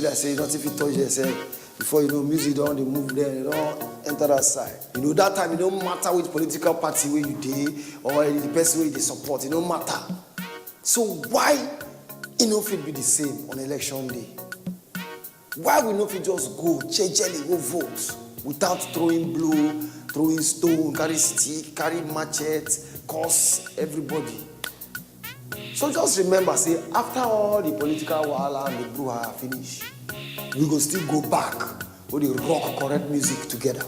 Killer say not if you touch yourself. Before you know, music don't they move there, they don't enter that side. You know, that time it don't matter which political party where you dey or the person where they support, it don't matter. So why it no fit be the same on election day? Why we no fit just go jejely go vote without throwing blow, throwing stone, carry stick, carry machete, curse everybody? So just remember, say after all the political wahala and the brouhaha finish, we go still go back with the rock correct music together.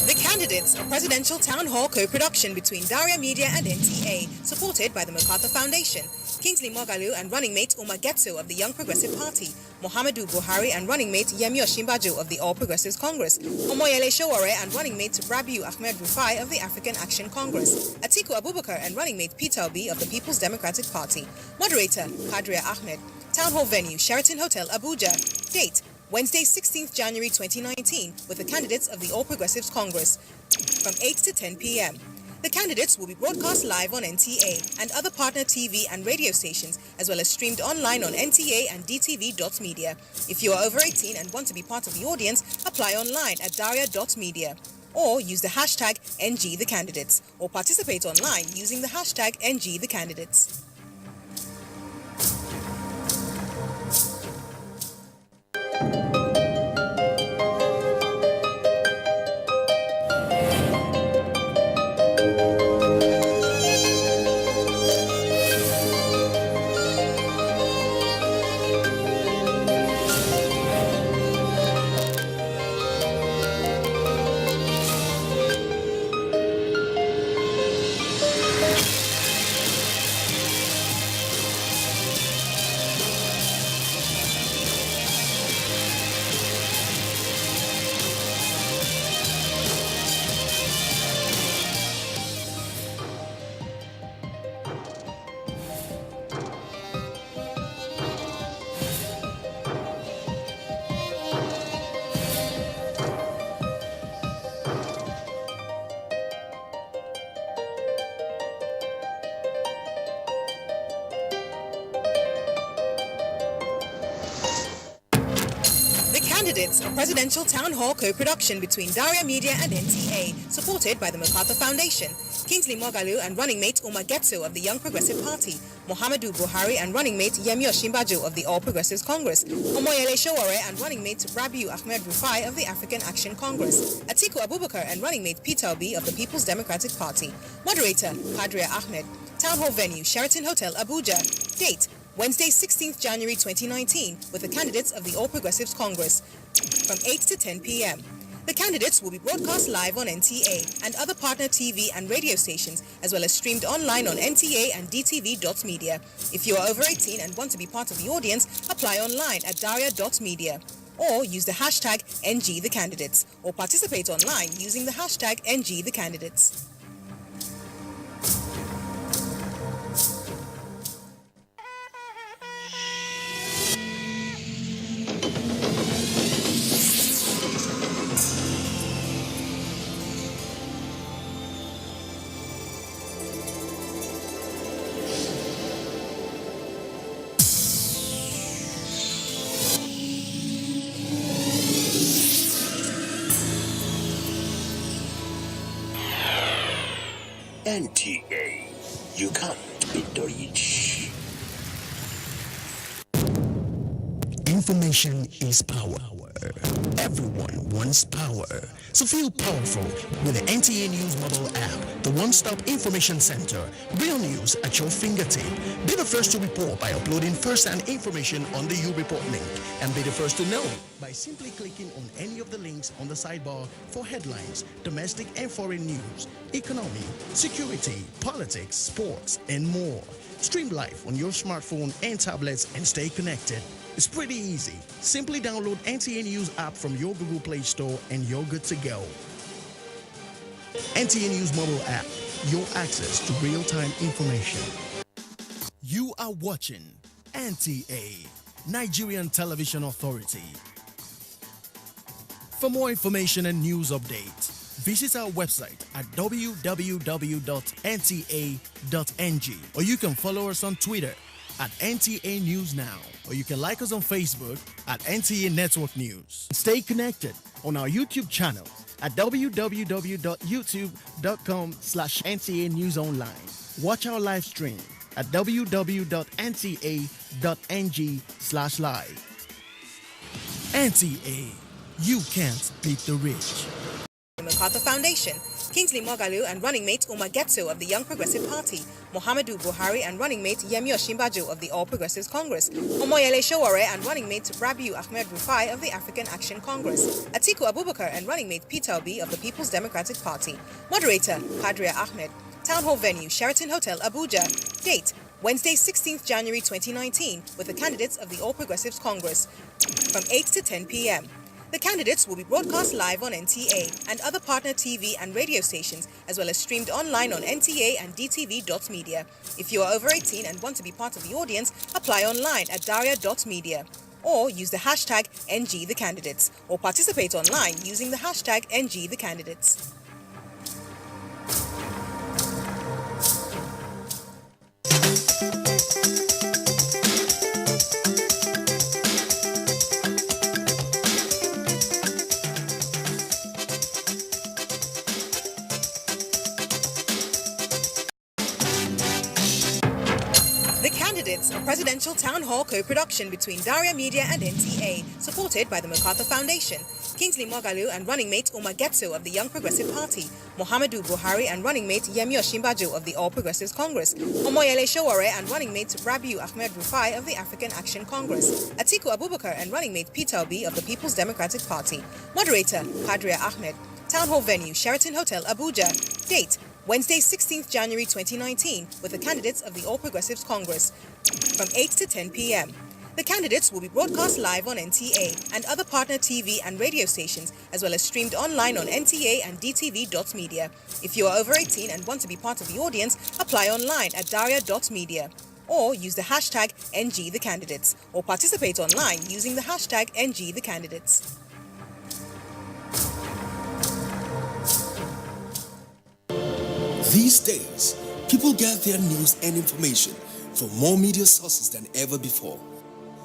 The Candidates, a presidential town hall co-production between Daria Media and NTA, supported by the MacArthur Foundation. Kingsley Moghalu and running mate Umar Getso of the Young Progressive Party, Muhammadu Buhari and running mate Yemi Osinbajo of the All Progressives Congress, Omoyele Sowore and running mate Rabiu Ahmed Rufai of the African Action Congress, Atiku Abubakar and running mate Peter Obi of the People's Democratic Party. Moderator Kadaria Ahmed. Townhall venue Sheraton Hotel, Abuja. Date Wednesday, 16th January 2019, with the candidates of the All Progressives Congress from 8 to 10 p.m. The candidates will be broadcast live on NTA and other partner TV and radio stations, as well as streamed online on NTA and DTV.media. If you are over 18 and want to be part of the audience, apply online at daria.media or use the hashtag #NGTheCandidates or participate online using the hashtag #NGTheCandidates. Candidates, a presidential town hall co-production between Daria Media and NTA, supported by the MacArthur Foundation. Kingsley Moghalu and running mate Umar Getso of the Young Progressive Party, Muhammadu Buhari and running mate Yemi Osinbajo of the All Progressives Congress, Omoyele Sowore and running mate Rabiu Ahmed Rufai of the African Action Congress, Atiku Abubakar and running mate Peter Obi of the People's Democratic Party. Moderator Kadaria Ahmed. Town hall venue Sheraton Hotel, Abuja. Date Wednesday, 16th January 2019, with the candidates of the All Progressives Congress from 8 to 10 p.m. The candidates will be broadcast live on NTA and other partner TV and radio stations, as well as streamed online on NTA and DTV.media. If you are over 18 and want to be part of the audience, apply online at daria.media or use the hashtag #NGTheCandidates or participate online using the hashtag #NGTheCandidates. NTA, you can't beat the rich. Information is power. Everyone wants power. So feel powerful with the NTA News mobile app, the one-stop information center. Real news at your fingertip. Be the first to report by uploading first-hand information on the U-Report link, and be the first to know by simply clicking on any of the links on the sidebar for headlines, domestic and foreign news, economy, security, politics, sports, and more. Stream live on your smartphone and tablets and stay connected. It's pretty easy. Simply download NTA News app from your Google Play Store and you're good to go. NTA News mobile app, your access to real-time information. You are watching NTA, Nigerian Television Authority. For more information and news updates, visit our website at www.nta.ng, or you can follow us on Twitter at NTA News Now, or you can like us on Facebook at NTA Network News. Stay connected on our YouTube channel at www.youtube.com/NTA News Online. Watch our live stream at www.nta.ng/live. NTA, you can't beat the rich. The MacArthur Foundation, Kingsley Moghalu and running mate Umar Getso of the Young Progressive Party, Muhammadu Buhari and running mate Yemi Osinbajo of the All Progressives Congress, Omoyele Sowore and running mate Rabiu Ahmed Rufai of the African Action Congress, Atiku Abubakar and running mate Peter Obi of the People's Democratic Party. Moderator, Kadaria Ahmed. Townhall venue, Sheraton Hotel, Abuja. Date, Wednesday, 16th January 2019, with the candidates of the All Progressives Congress from 8 to 10 p.m. The candidates will be broadcast live on NTA and other partner TV and radio stations, as well as streamed online on NTA and DTV.media. If you are over 18 and want to be part of the audience, apply online at daria.media. Or use the hashtag NGTheCandidates, or participate online using the hashtag NGTheCandidates. A presidential town hall co-production between Daria Media and NTA, supported by the MacArthur Foundation. Kingsley Moghalu and running mate Umar Getso of the Young Progressive Party, Muhammadu Buhari and running mate Yemi Osinbajo of the All Progressives Congress, Omoyele Sowore and running mate Rabiu Ahmed Rufai of the African Action Congress, Atiku Abubakar and running mate Peter Obi of the People's Democratic Party. Moderator, Kadaria Ahmed. Townhall venue, Sheraton Hotel, Abuja. Date, Wednesday, 16th January 2019, with the candidates of the All Progressives Congress from 8 to 10 p.m. The candidates will be broadcast live on NTA and other partner TV and radio stations, as well as streamed online on NTA and DTV.media. If you are over 18 and want to be part of the audience, apply online at daria.media. Or use the hashtag NGTheCandidates, or participate online using the hashtag NGTheCandidates. These days, people get their news and information from more media sources than ever before.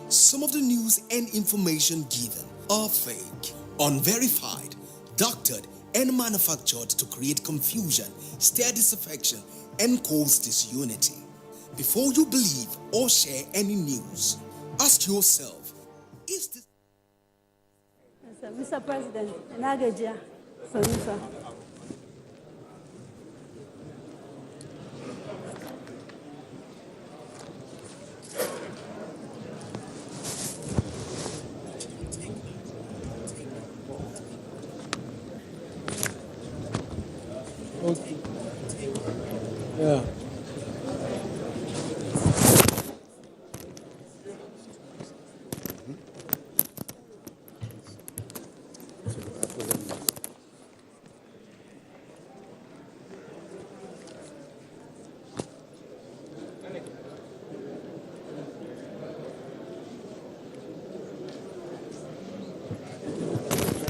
Some of the news and information given are fake, unverified, doctored, and manufactured to create confusion, stir disaffection, and cause disunity. Before you believe or share any news, ask yourself, is this... Mr. President, Nagaja, Sir. Okay. Yeah.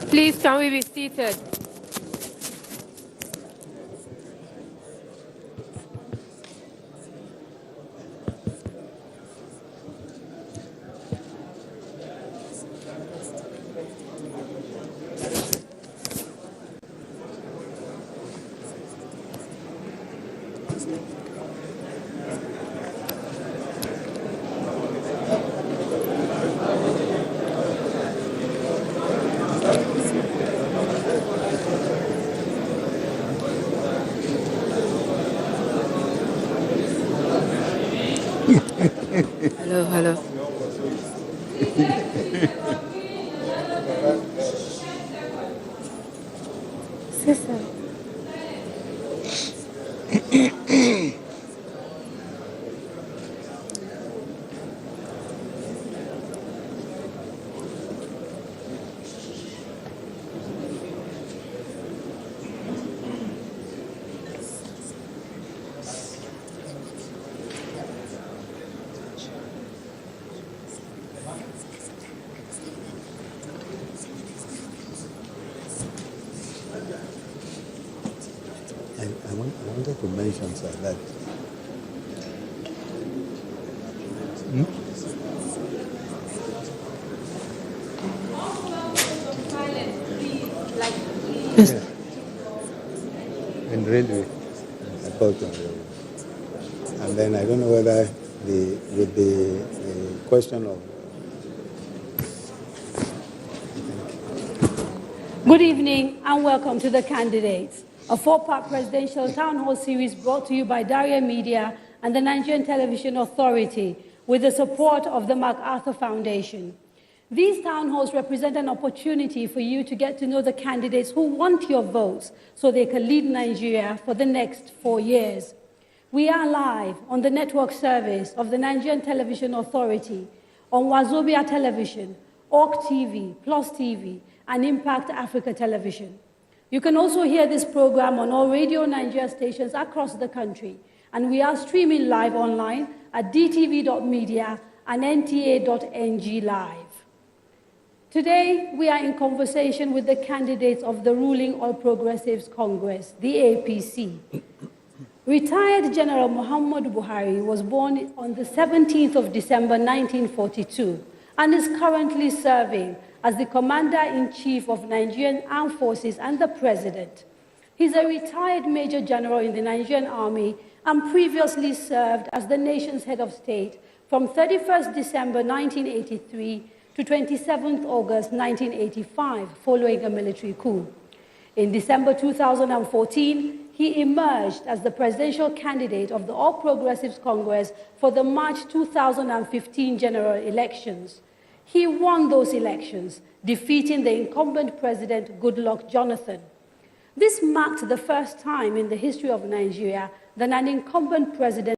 Please, can we be seated? Hello. Sister. mentioned, sir, that yes. And railway, I called on railway. And then I don't know whether with the question of. Good evening and welcome to the candidates, a 4-part presidential town hall series brought to you by Daria Media and the Nigerian Television Authority with the support of the MacArthur Foundation. These town halls represent an opportunity for you to get to know the candidates who want your votes so they can lead Nigeria for the next 4 years. We are live on the network service of the Nigerian Television Authority, on Wazobia Television, Orc TV, Plus TV, and Impact Africa Television. You can also hear this program on all Radio Nigeria stations across the country, and we are streaming live online at dtv.media and nta.ng live. Today, we are in conversation with the candidates of the ruling All Progressives Congress, the APC. Retired General Muhammad Buhari was born on the 17th of December 1942 and is currently serving as the Commander-in-Chief of Nigerian Armed Forces and the President. He's a retired Major General in the Nigerian Army and previously served as the nation's head of state from 31st December 1983 to 27th August 1985, following a military coup. In December 2014, he emerged as the presidential candidate of the All Progressives Congress for the March 2015 general elections. He won those elections, defeating the incumbent president, Goodluck Jonathan. This marked the first time in the history of Nigeria that an incumbent president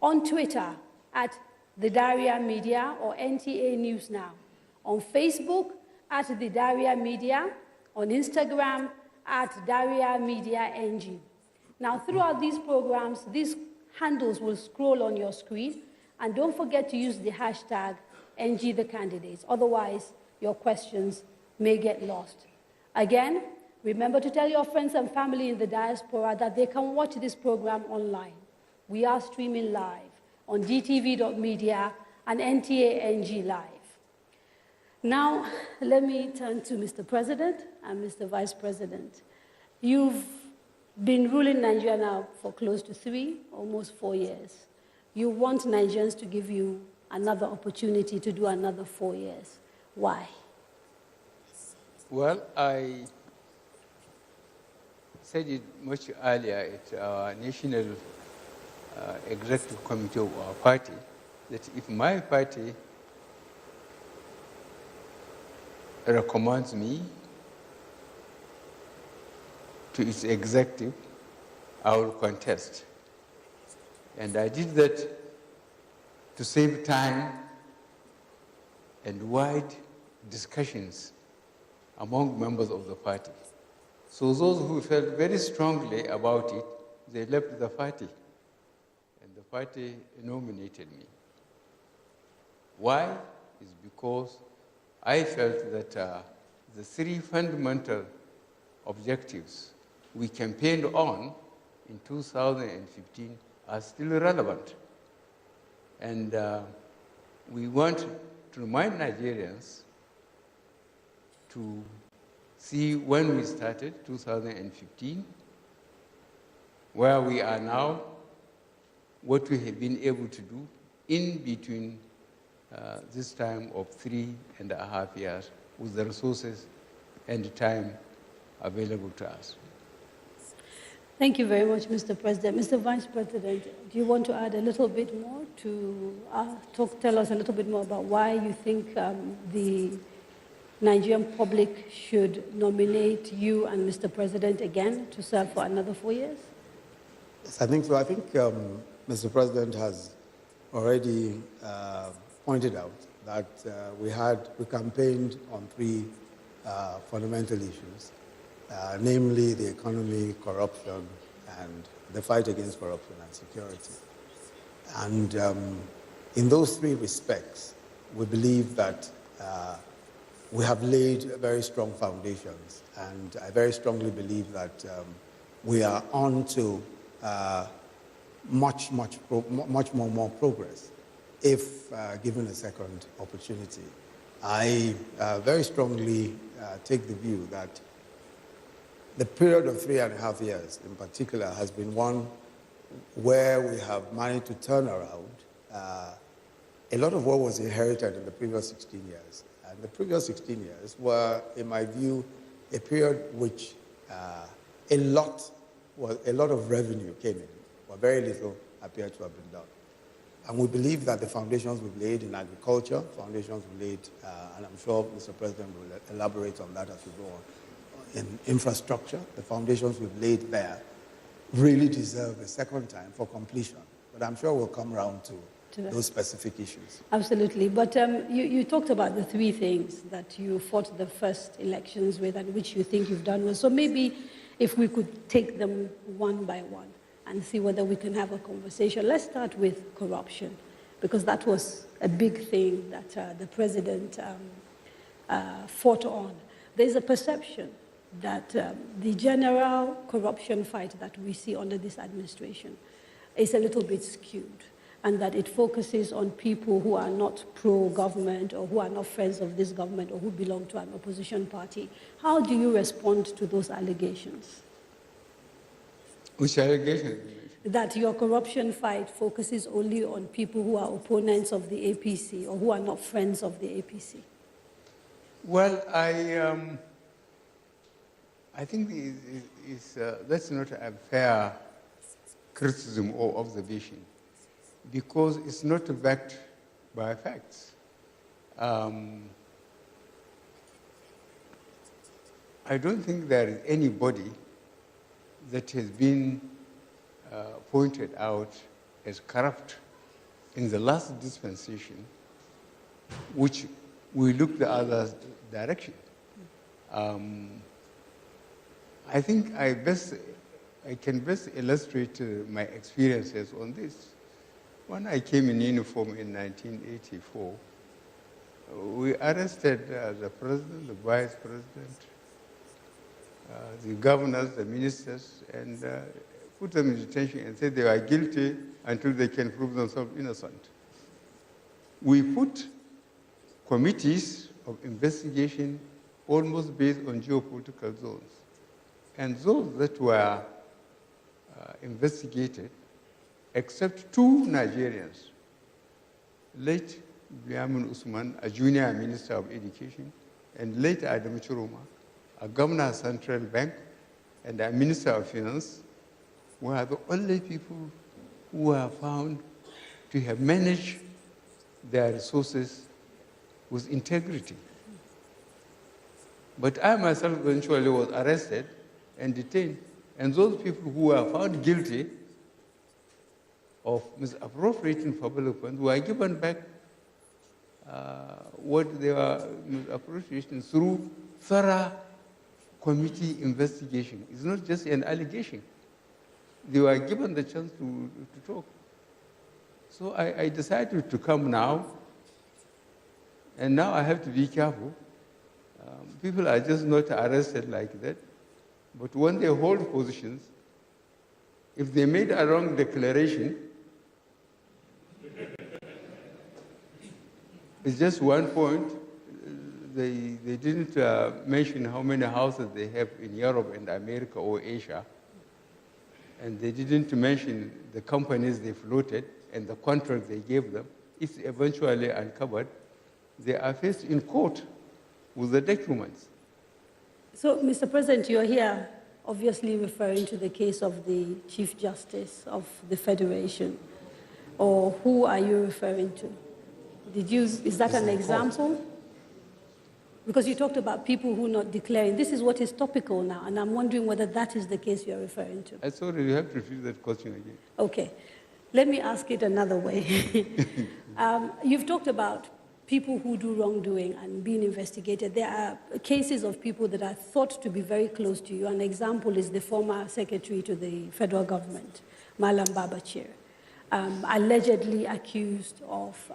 on Twitter at the Daria Media or NTA News Now, on Facebook at the Daria Media, on Instagram at Daria Media NG. Now, throughout these programs, these handles will scroll on your screen, and don't forget to use the hashtag NG the candidates. Otherwise, your questions may get lost. Again, remember to tell your friends and family in the diaspora that they can watch this program online. We are streaming live on dtv.media and NTA NG Live. Now, let me turn to Mr. President and Mr. Vice President. You've been ruling Nigeria now for close to 3, almost 4 years. You want Nigerians to give you another opportunity to do another 4 years. Why? Well, I said it much earlier at our national executive committee of our party, that if my party recommends me to its executive, I will contest. And I did that to save time and wide discussions among members of the party. So those who felt very strongly about it, they left the party. And the party nominated me. Why? Is because I felt that the 3 fundamental objectives we campaigned on in 2015 are still relevant. And we want to remind Nigerians to see when we started, 2015, where we are now, what we have been able to do in between this time of 3.5 years with the resources and the time available to us. Thank you very much, Mr. President. Mr. Vice President, do you want to add a little bit more to tell us a little bit more about why you think the Nigerian public should nominate you and Mr. President again to serve for another 4 years? Yes, I think so. I think Mr. President has already pointed out that we campaigned on 3 fundamental issues. Namely the economy, corruption, and the fight against corruption and security. And in those 3 respects, we believe that we have laid very strong foundations, and I very strongly believe that we are on to much more progress if given a second opportunity. I very strongly take the view that the period of 3.5 years in particular has been one where we have managed to turn around a lot of what was inherited in the previous 16 years. And the previous 16 years were, in my view, a period which a lot of revenue came in, but very little appeared to have been done. And we believe that the foundations we've laid in agriculture, foundations we've laid, and I'm sure Mr. President will elaborate on that as we go on, in infrastructure, the foundations we've laid there really deserve a second time for completion. But I'm sure we'll come around to those specific issues. Absolutely. But you talked about the three things that you fought the first elections with and which you think you've done well. So maybe if we could take them one by one and see whether we can have a conversation. Let's start with corruption, because that was a big thing that the president fought on. There's a perception that the general corruption fight that we see under this administration is a little bit skewed, and that it focuses on people who are not pro-government or who are not friends of this government or who belong to an opposition party. How do you respond to those allegations? Which allegations? That your corruption fight focuses only on people who are opponents of the APC or who are not friends of the APC. Well, I think that's not a fair criticism or observation, because it's not backed by facts. I don't think there is anybody that has been pointed out as corrupt in the last dispensation, which we look the other direction. I think I can best illustrate my experiences on this. When I came in uniform in 1984, we arrested the president, the vice president, the governors, the ministers, and put them in detention and said they are guilty until they can prove themselves innocent. We put committees of investigation almost based on geopolitical zones. And those that were investigated, except two Nigerians, late Biamun Usman, a junior minister of education, and late Adam Chiroma, a governor of Central Bank, and a minister of finance, were the only people who were found to have managed their resources with integrity. But I myself eventually was arrested and detained, and those people who were found guilty of misappropriating public funds were given back what they were misappropriating through thorough committee investigation. It's not just an allegation. They were given the chance to talk. So I decided to come now, and now I have to be careful. People are just not arrested like that, but when they hold positions, if they made a wrong declaration, it's just one point. They didn't mention how many houses they have in Europe and America or Asia. And they didn't mention the companies they floated and the contract they gave them. If eventually uncovered, they are faced in court with the documents. So, Mr. President, you're here obviously referring to the case of the Chief Justice of the Federation. Or who are you referring to? Is that an example? Because you talked about people who are not declaring. This is what is topical now, and I'm wondering whether that is the case you're referring to. I'm sorry, you have to repeat that question again. Okay. Let me ask it another way. You've talked about people who do wrongdoing and being investigated. There are cases of people that are thought to be very close to you. An example is the former secretary to the federal government, Malam Babachir, allegedly accused of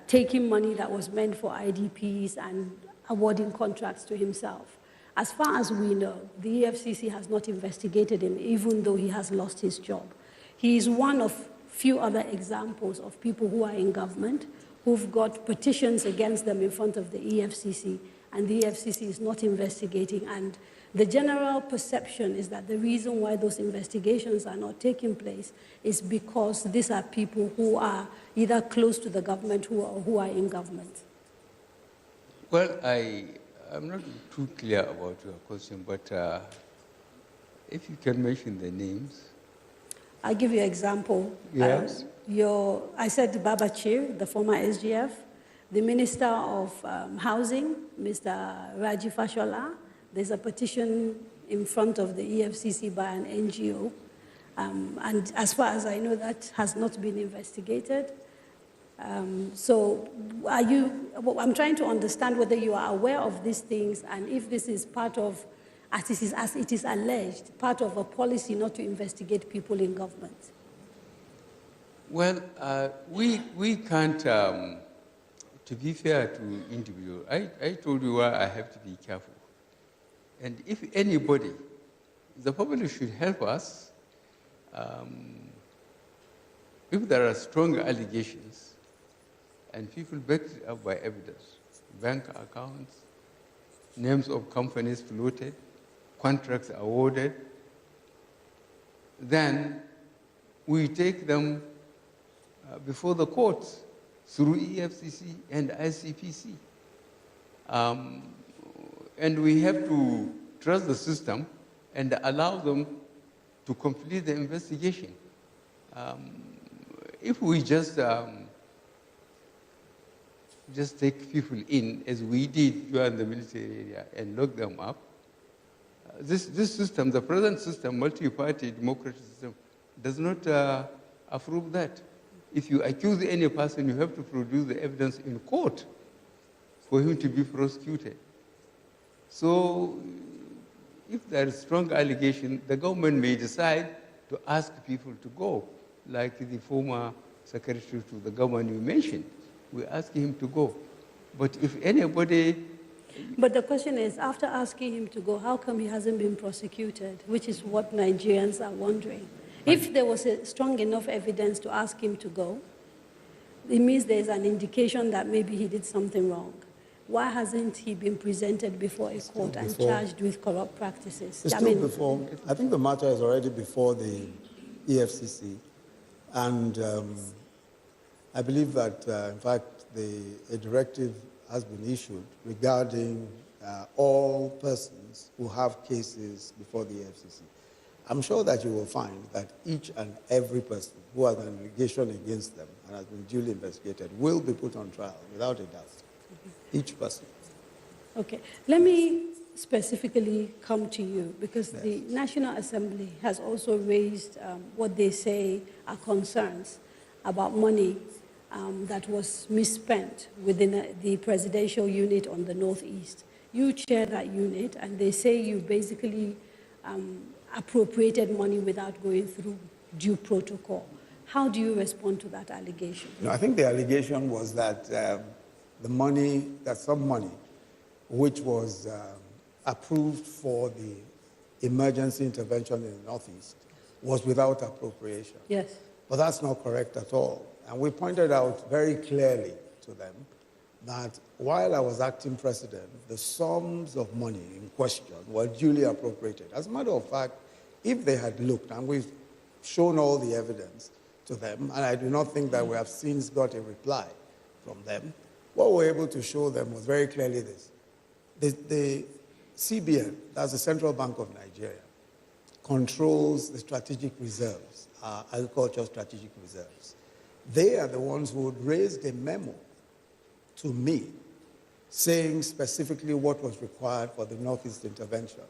taking money that was meant for IDPs and awarding contracts to himself. As far as we know, the EFCC has not investigated him, even though he has lost his job. He is one of few other examples of people who are in government, who've got petitions against them in front of the EFCC, and the EFCC is not investigating. And the general perception is that the reason why those investigations are not taking place is because these are people who are either close to the government or who are in government. Well, I'm not too clear about your question, but if you can mention the names. I'll give you an example. Yes. I said Babachir, the former SGF, the Minister of Housing, Mr. Raji Fashola. There's a petition in front of the EFCC by an NGO. And as far as I know, that has not been investigated. So I'm trying to understand whether you are aware of these things and if this is part of, as it is alleged, part of a policy not to investigate people in government. Well, we can't, to be fair to individuals, I told you why I have to be careful. And if anybody, the public should help us, if there are strong allegations and people backed it up by evidence, bank accounts, names of companies floated, contracts awarded, then we take them before the courts through EFCC and ICPC. And we have to trust the system and allow them to complete the investigation. If we just take people in, as we did during the military area, and lock them up, this system, the present system, multi-party democratic system, does not approve that. If you accuse any person, you have to produce the evidence in court for him to be prosecuted. So if there is strong allegation, the government may decide to ask people to go, like the former secretary to the government you mentioned. We ask him to go. But if anybody... But the question is, after asking him to go, how come he hasn't been prosecuted, which is what Nigerians are wondering. If there was a strong enough evidence to ask him to go, it means there's an indication that maybe he did something wrong. Why hasn't he been presented before a court and charged with corrupt practices? It's still before. I think the matter is already before the EFCC. And I believe that, in fact, a directive has been issued regarding all persons who have cases before the EFCC. I'm sure that you will find that each and every person who has an allegation against them and has been duly investigated will be put on trial, without a doubt. Each person. Okay. Let me specifically come to you, because the National Assembly has also raised what they say are concerns about money that was misspent within the presidential unit on the Northeast. You chair that unit, and they say you basically appropriated money without going through due protocol. How do you respond to that allegation? No, I think the allegation was that some money which was approved for the emergency intervention in the Northeast was without appropriation. Yes. But that's not correct at all. And we pointed out very clearly to them that while I was acting president, the sums of money in question were duly appropriated. As a matter of fact, if they had looked, and we've shown all the evidence to them, and I do not think that we have since got a reply from them, what we were able to show them was very clearly this. The CBN, that's the Central Bank of Nigeria, controls the strategic reserves, agricultural strategic reserves. They are the ones who would raise a memo to me saying specifically what was required for the Northeast intervention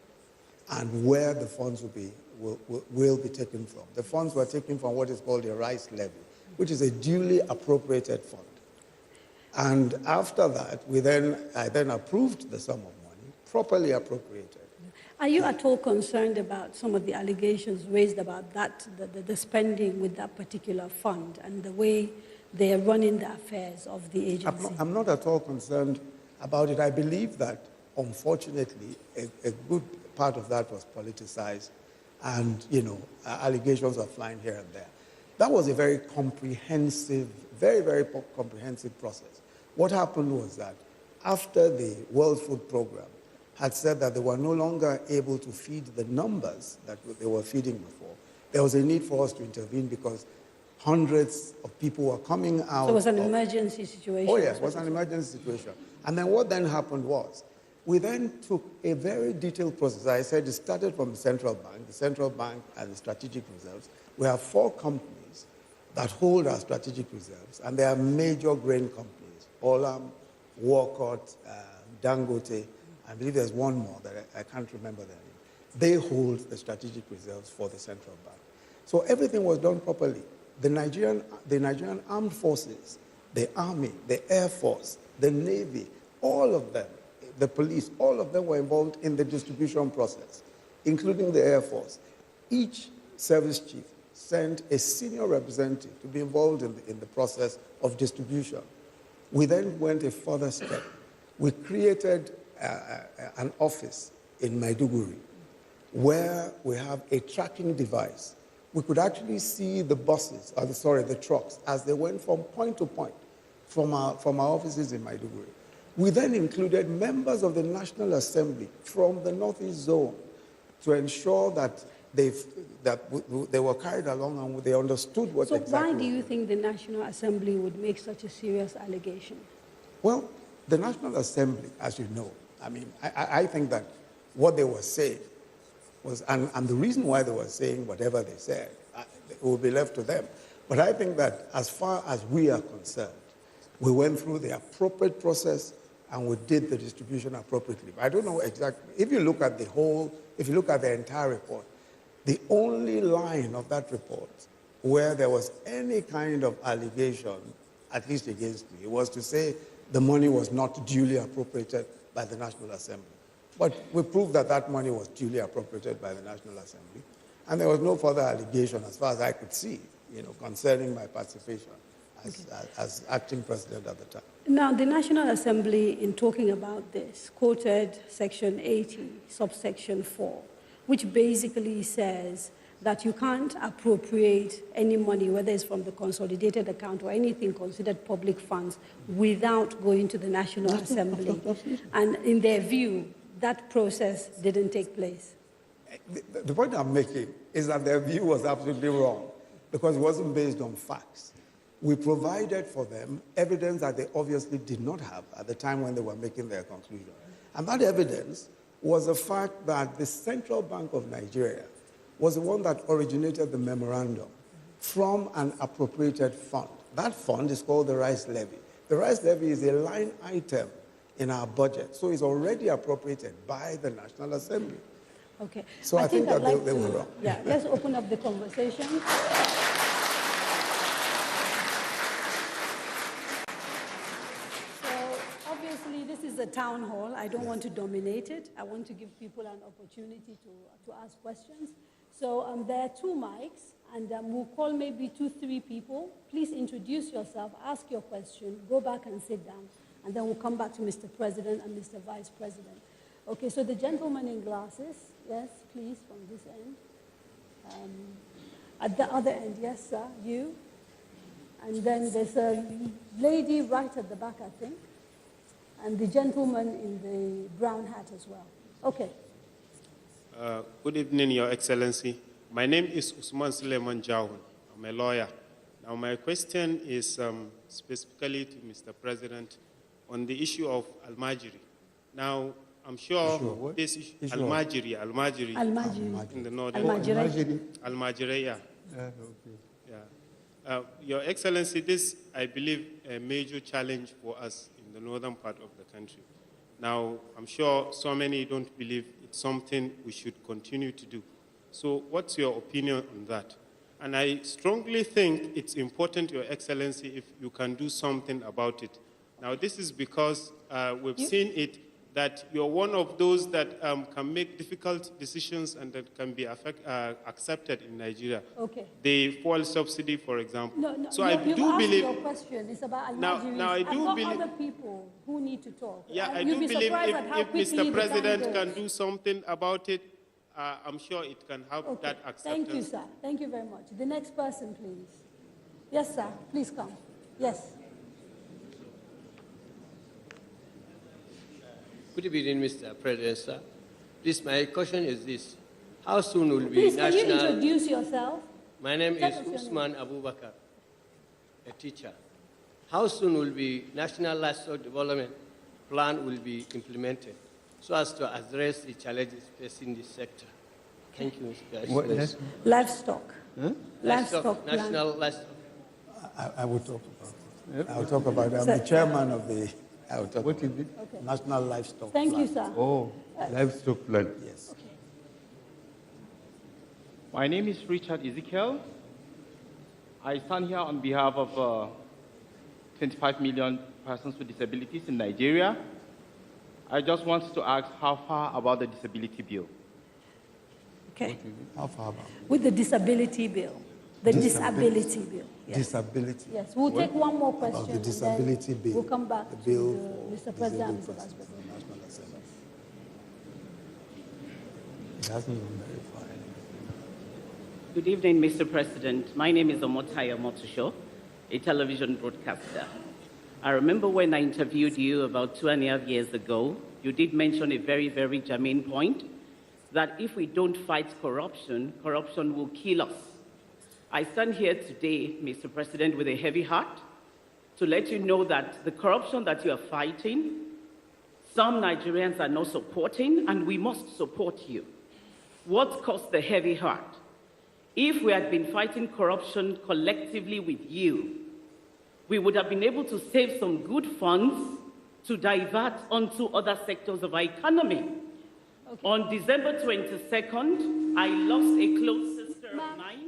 and where the funds will be taken from. The funds were taken from what is called a rice levy, which is a duly appropriated fund. And after that, I then approved the sum of money, properly appropriated. Are you at all concerned about some of the allegations raised about that, the spending with that particular fund and the way they are running the affairs of the agency? I'm not at all concerned about it. I believe that, unfortunately, a good part of that was politicized, and, allegations are flying here and there. That was a very comprehensive, very, very comprehensive process. What happened was that after the World Food Program had said that they were no longer able to feed the numbers that they were feeding before, there was a need for us to intervene because hundreds of people were coming out. So it was an emergency situation? Oh, yes, it was an emergency situation. And then what then happened was, we then took a very detailed process. I said it started from the central bank and the strategic reserves. We have 4 companies that hold our strategic reserves, and they are major grain companies: Olam, Walcott, Dangote. I believe there's one more that I can't remember their name. They hold the strategic reserves for the central bank. So everything was done properly. The Nigerian armed forces, the army, the air force, the navy, all of them, the police, all of them were involved in the distribution process, including the air force. Each service chief sent a senior representative to be involved in the process of distribution. We then went a further step. We created an office in Maiduguri where we have a tracking device. We could actually see the buses, the trucks, as they went from point to point from our offices in Maiduguri. We then included members of the National Assembly from the Northeast Zone to ensure that they were carried along and they understood what exactly. So why do you think the National Assembly would make such a serious allegation? Well, the National Assembly, as you know, I think that what they were saying was, and the reason why they were saying whatever they said, it will be left to them. But I think that as far as we are concerned, we went through the appropriate process and we did the distribution appropriately. I don't know exactly. If you look at the entire report, the only line of that report where there was any kind of allegation, at least against me, was to say the money was not duly appropriated by the National Assembly. But we proved that that money was duly appropriated by the National Assembly, and there was no further allegation, as far as I could see, concerning my participation as acting president at the time. Now, the National Assembly, in talking about this, quoted Section 80, subsection 4, which basically says that you can't appropriate any money, whether it's from the consolidated account or anything considered public funds, without going to the National Assembly. And in their view, that process didn't take place. The point I'm making is that their view was absolutely wrong because it wasn't based on facts. We provided for them evidence that they obviously did not have at the time when they were making their conclusion. And that evidence was the fact that the Central Bank of Nigeria was the one that originated the memorandum from an appropriated fund. That fund is called the Rice Levy. The Rice Levy is a line item in our budget, so it's already appropriated by the National Assembly. Okay. So I think that they were wrong. Yeah, let's open up the conversation. This is a town hall. I don't want to dominate it. I want to give people an opportunity to ask questions. So there are 2 mics, and we'll call maybe 2-3 people. Please introduce yourself, ask your question, go back and sit down, and then we'll come back to Mr. President and Mr. Vice President. Okay, so the gentleman in glasses, yes, please, from this end. At the other end, yes, sir, you. And then there's a lady right at the back, I think. And the gentleman in the brown hat as well. Okay. Good evening, Your Excellency. My name is Usman Suleiman Jawun. I'm a lawyer. Now, my question is specifically to Mr. President on the issue of Al-Majiri. Now, I'm sure this issue, Al-Majiri in the north. Al-Majiri, yeah. Yeah. Your Excellency, this, I believe, a major challenge for us in the northern part of the country. Now, I'm sure so many don't believe it's something we should continue to do. So what's your opinion on that? And I strongly think it's important, Your Excellency, if you can do something about it. Now, this is because we've seen it that you're one of those that can make difficult decisions and that can be accepted in Nigeria. Okay. The fuel subsidy, for example. No, so I do believe. Your question is about Nigerians. Now I do I've got believe. other people who need to talk. Yeah, I do believe if Mr. President can do something about it, I'm sure it can help that acceptance. Thank you, sir. Thank you very much. The next person, please. Yes, sir. Please come. Yes. Good evening, Mr. President, sir. Please, my question is this. How soon will be Please, national... can you introduce yourself? My name is Usman Abubakar, a teacher. How soon will be National Livestock Development Plan will be implemented so as to address the challenges facing this sector? Thank you, Mr. President. Livestock. Huh? Livestock plan. National Livestock. I will talk about it. I will talk about it. I'm the chairman of the... I will talk what is it? Okay. National Livestock Thank Plan. you, sir. Oh, livestock plan. Yes. Okay. My name is Richard Ezekiel. I stand here on behalf of 25 million persons with disabilities in Nigeria. I just want to ask how far about the disability bill? Okay. How far about? With the disability bill. The disability bill. Yes. Disability. Yes. We'll take one more question. About the disability bill. We'll come back the bill to Mr. President and Mr. Vice President. National Assembly. It hasn't gone very far. Good evening, Mr. President. My name is Omotaya Motosho, a television broadcaster. I remember when I interviewed you about 2.5 years ago, you did mention a very, very germane point, that if we don't fight corruption, corruption will kill us. I stand here today, Mr. President, with a heavy heart to let you know that the corruption that you are fighting, some Nigerians are not supporting, and we must support you. What caused the heavy heart? If we had been fighting corruption collectively with you, we would have been able to save some good funds to divert onto other sectors of our economy. Okay. On December 22nd, I lost a close sister of mine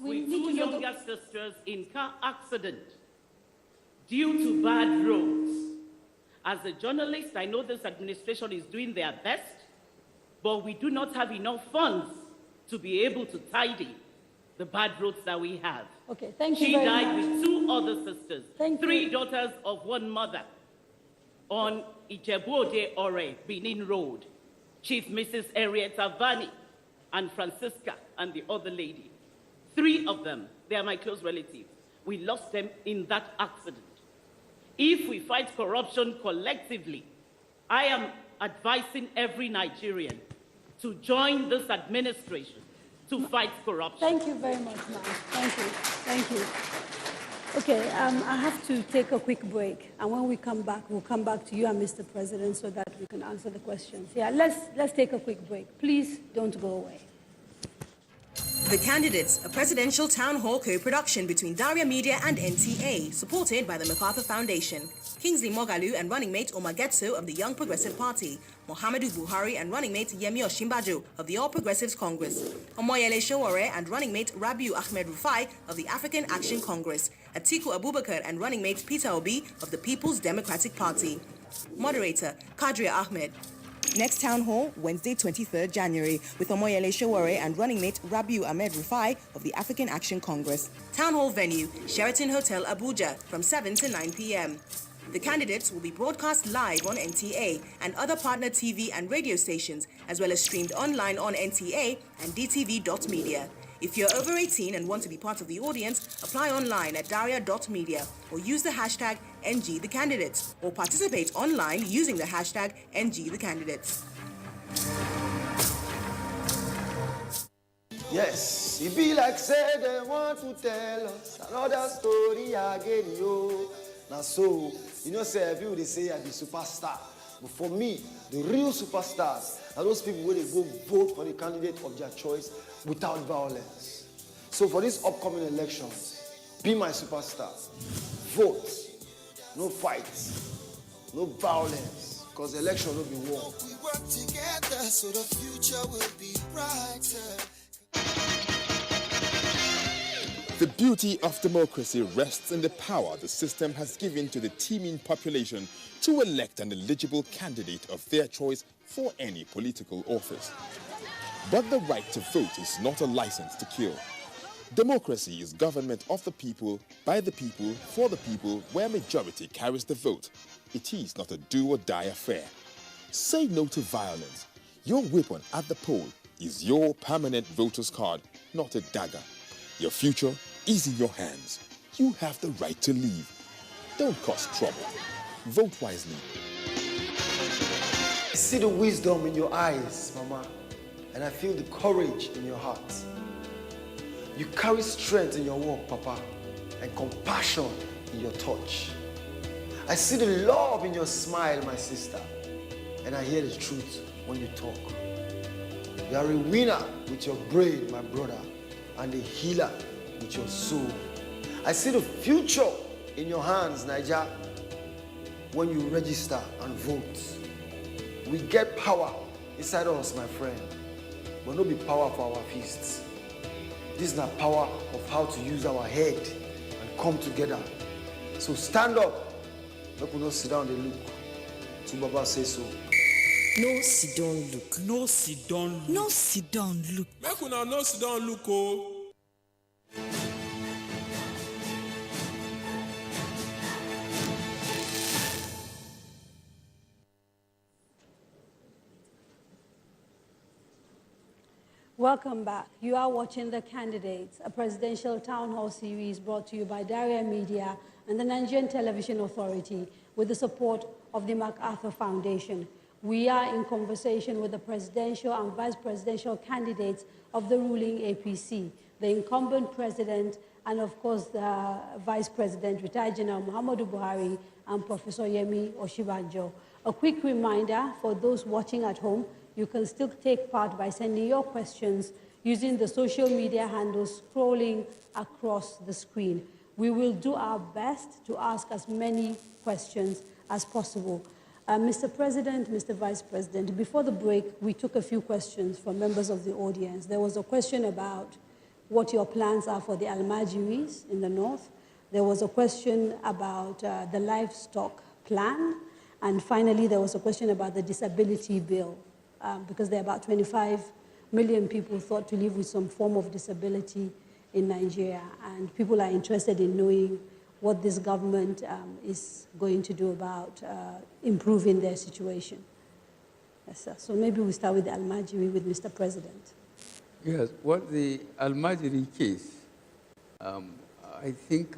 with two younger sisters in car accident due to bad roads. As a journalist, I know this administration is doing their best, but we do not have enough funds to be able to tidy the bad roads that we have. Okay, thank you She very died much. with two other sisters, Thank three you. daughters of one mother, on Ijebu-Ode Ore, Benin Road. Chief Mrs. Henrietta Vani and Francisca and the other lady. Three of them, they are my close relatives. We lost them in that accident. If we fight corruption collectively, I am advising every Nigerian to join this administration to fight corruption. Thank you very much, ma'am. Thank you. Thank you. Okay, I have to take a quick break, and when we come back, we'll come back to you and Mr. President so that we can answer the questions. Yeah, let's take a quick break. Please don't go away. The Candidates, a presidential town hall co-production between Daria Media and NTA, supported by the MacArthur Foundation. Kingsley Moghalu and running mate Omar Getso of the Young Progressive Party, Muhammadu Buhari and running mate Yemi Osinbajo of the All Progressives Congress, Omoyele Sowore and running mate Rabiu Ahmed Rufai of the African Action Congress, Atiku Abubakar and running mate Peter Obi of the People's Democratic Party. Moderator Kadaria Ahmed. Next town hall, Wednesday, 23rd January, with Omoyele Sowore and running mate Rabiu Ahmed Rufai of the African Action Congress. Town hall venue, Sheraton Hotel, Abuja, from 7 to 9 p.m. The candidates will be broadcast live on NTA and other partner TV and radio stations, as well as streamed online on NTA and DTV.media. If you're over 18 and want to be part of the audience, apply online at daria.media or use the hashtag NGTheCandidates or participate online using the hashtag NGTheCandidates. Yes, it be like say they want to tell us another story again, yo. Now so, you know, say people they say I be superstar. But for me, the real superstars are those people where they go vote for the candidate of their choice without violence. So for these upcoming elections, be my superstar. Vote. No fights. No violence. Because the election will be won. We work together so the future will be brighter. The beauty of democracy rests in the power the system has given to the teeming population to elect an eligible candidate of their choice for any political office. But the right to vote is not a license to kill. Democracy is government of the people, by the people, for the people, where majority carries the vote. It is not a do-or-die affair. Say no to violence. Your weapon at the poll is your permanent voter's card, not a dagger. Your future is in your hands. You have the right to leave. Don't cause trouble. Vote wisely. I see the wisdom in your eyes, Mama, and I feel the courage in your heart. You carry strength in your walk, Papa, and compassion in your touch. I see the love in your smile, my sister, and I hear the truth when you talk. You are a winner with your brain, my brother, and a healer with your soul. I see the future in your hands, Niger, when you register and vote. We get power inside us, my friend, but not be power for our fists. This is not power of how to use our head and come together. So stand up. Let us not sit down and look. To Baba say so. No sit down look. No sit down look. No sit down look. Make una no sit down look oh. Welcome back. You are watching The Candidates, a presidential town hall series brought to you by Daria Media and the Nigerian Television Authority with the support of the MacArthur Foundation. We are in conversation with the presidential and vice presidential candidates of the ruling APC, the incumbent president and, of course, the vice president, retired General Muhammadu Buhari, and Professor Yemi Osinbajo. A quick reminder for those watching at home, you can still take part by sending your questions using the social media handles scrolling across the screen. We will do our best to ask as many questions as possible. Mr. President, Mr. Vice President, before the break, we took a few questions from members of the audience. There was a question about what your plans are for the Almajiris in the north. There was a question about the livestock plan. And finally, there was a question about the disability bill. Because there are about 25 million people thought to live with some form of disability in Nigeria. And people are interested in knowing what this government is going to do about improving their situation. Yes, sir. So maybe we start with the Almajiri with Mr. President. Yes, what the Almajiri case, I think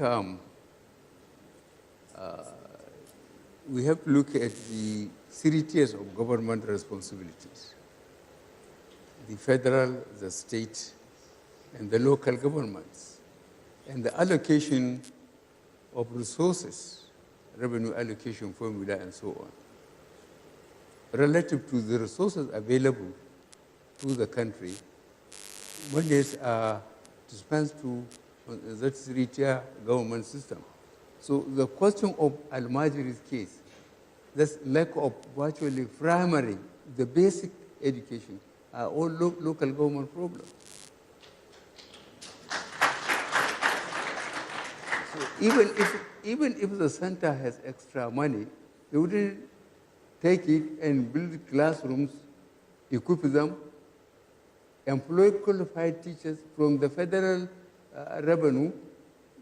we have to look at the 3 tiers of government responsibilities: the federal, the state, and the local governments, and the allocation of resources, revenue allocation formula, and so on, relative to the resources available to the country. Monies are dispensed to that 3-tier government system. So the question of Almajiri's case, this lack of virtually primary, the basic education, are all local government problems. So even if the center has extra money, they wouldn't take it and build classrooms, equip them, employ qualified teachers from the federal revenue,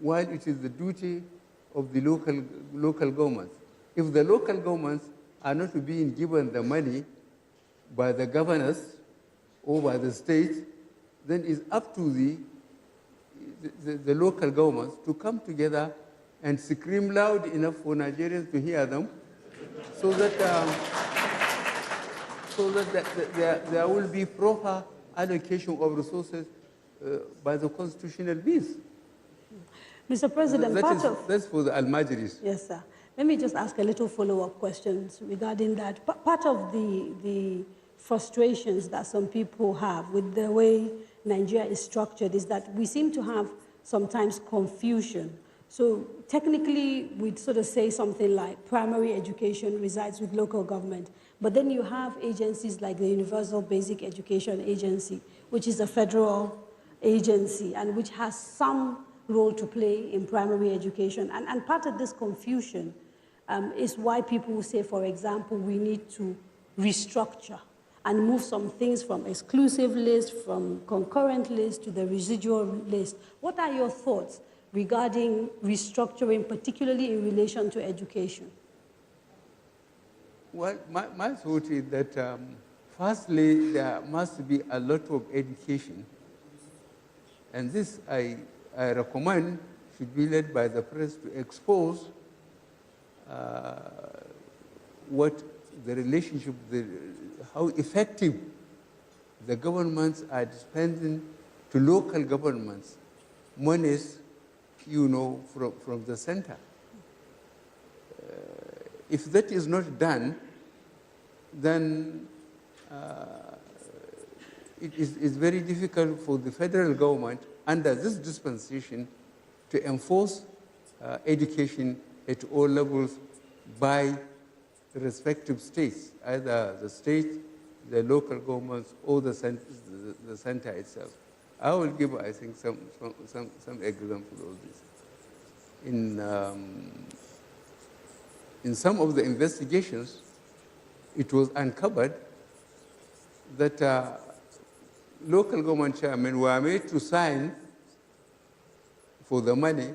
while it is the duty of the local governments. If the local governments are not being given the money by the governors or by the state, then it's up to the local governments to come together and scream loud enough for Nigerians to hear them, so that there will be proper allocation of resources by the constitutional means. Mr. President, that's for the Almajiris. Yes, sir. Let me just ask a little follow-up questions regarding that. Part of the frustrations that some people have with the way Nigeria is structured is that we seem to have sometimes confusion. So technically, we'd sort of say something like primary education resides with local government, but then you have agencies like the Universal Basic Education Agency, which is a federal agency and which has some role to play in primary education. And part of this confusion is why people will say, for example, we need to restructure and move some things from exclusive list, from concurrent list to the residual list. What are your thoughts regarding restructuring, particularly in relation to education? Well, my thought is that firstly, there must be a lot of education. And this I recommend should be led by the press to expose what the relationship, how effective the governments are spending to local governments monies, from the center. If that is not done, then it is very difficult for the federal government under this dispensation to enforce education at all levels by the respective states, either the state, the local governments, or the center itself. I will give, I think, some examples of this. In some of the investigations, it was uncovered that local government chairmen were made to sign for the money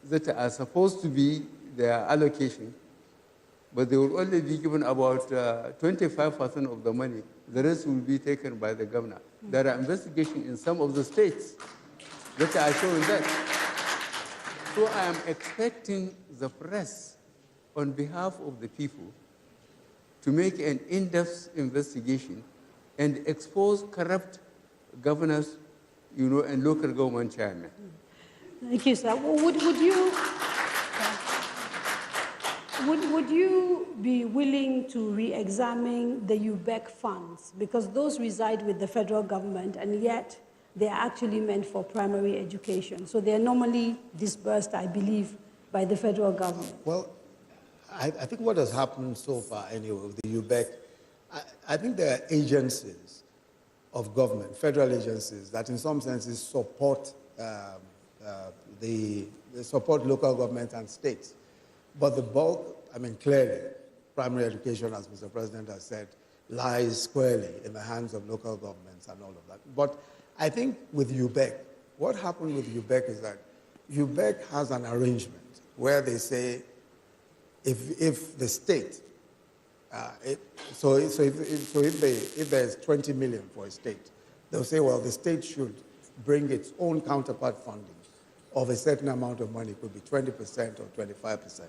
that are supposed to be their allocation, but they will only be given about 25% of the money. The rest will be taken by the governor. There are investigations in some of the states that are showing that. So I am expecting the press, on behalf of the people, to make an in-depth investigation and expose corrupt governors, and local government chairmen. Thank you, sir. Would you be willing to re-examine the UBEC funds? Because those reside with the federal government, and yet they are actually meant for primary education. So they are normally disbursed, I believe, by the federal government. Well, I think what has happened so far, anyway, with the UBEC, I think there are agencies of government, federal agencies, that in some senses support they support local government and states. But the bulk, clearly, primary education, as Mr. President has said, lies squarely in the hands of local governments and all of that. But I think with UBEC, what happened with UBEC is that UBEC has an arrangement where they say if the state, if there's 20 million for a state, they'll say, well, the state should bring its own counterpart funding of a certain amount of money. It could be 20% or 25%.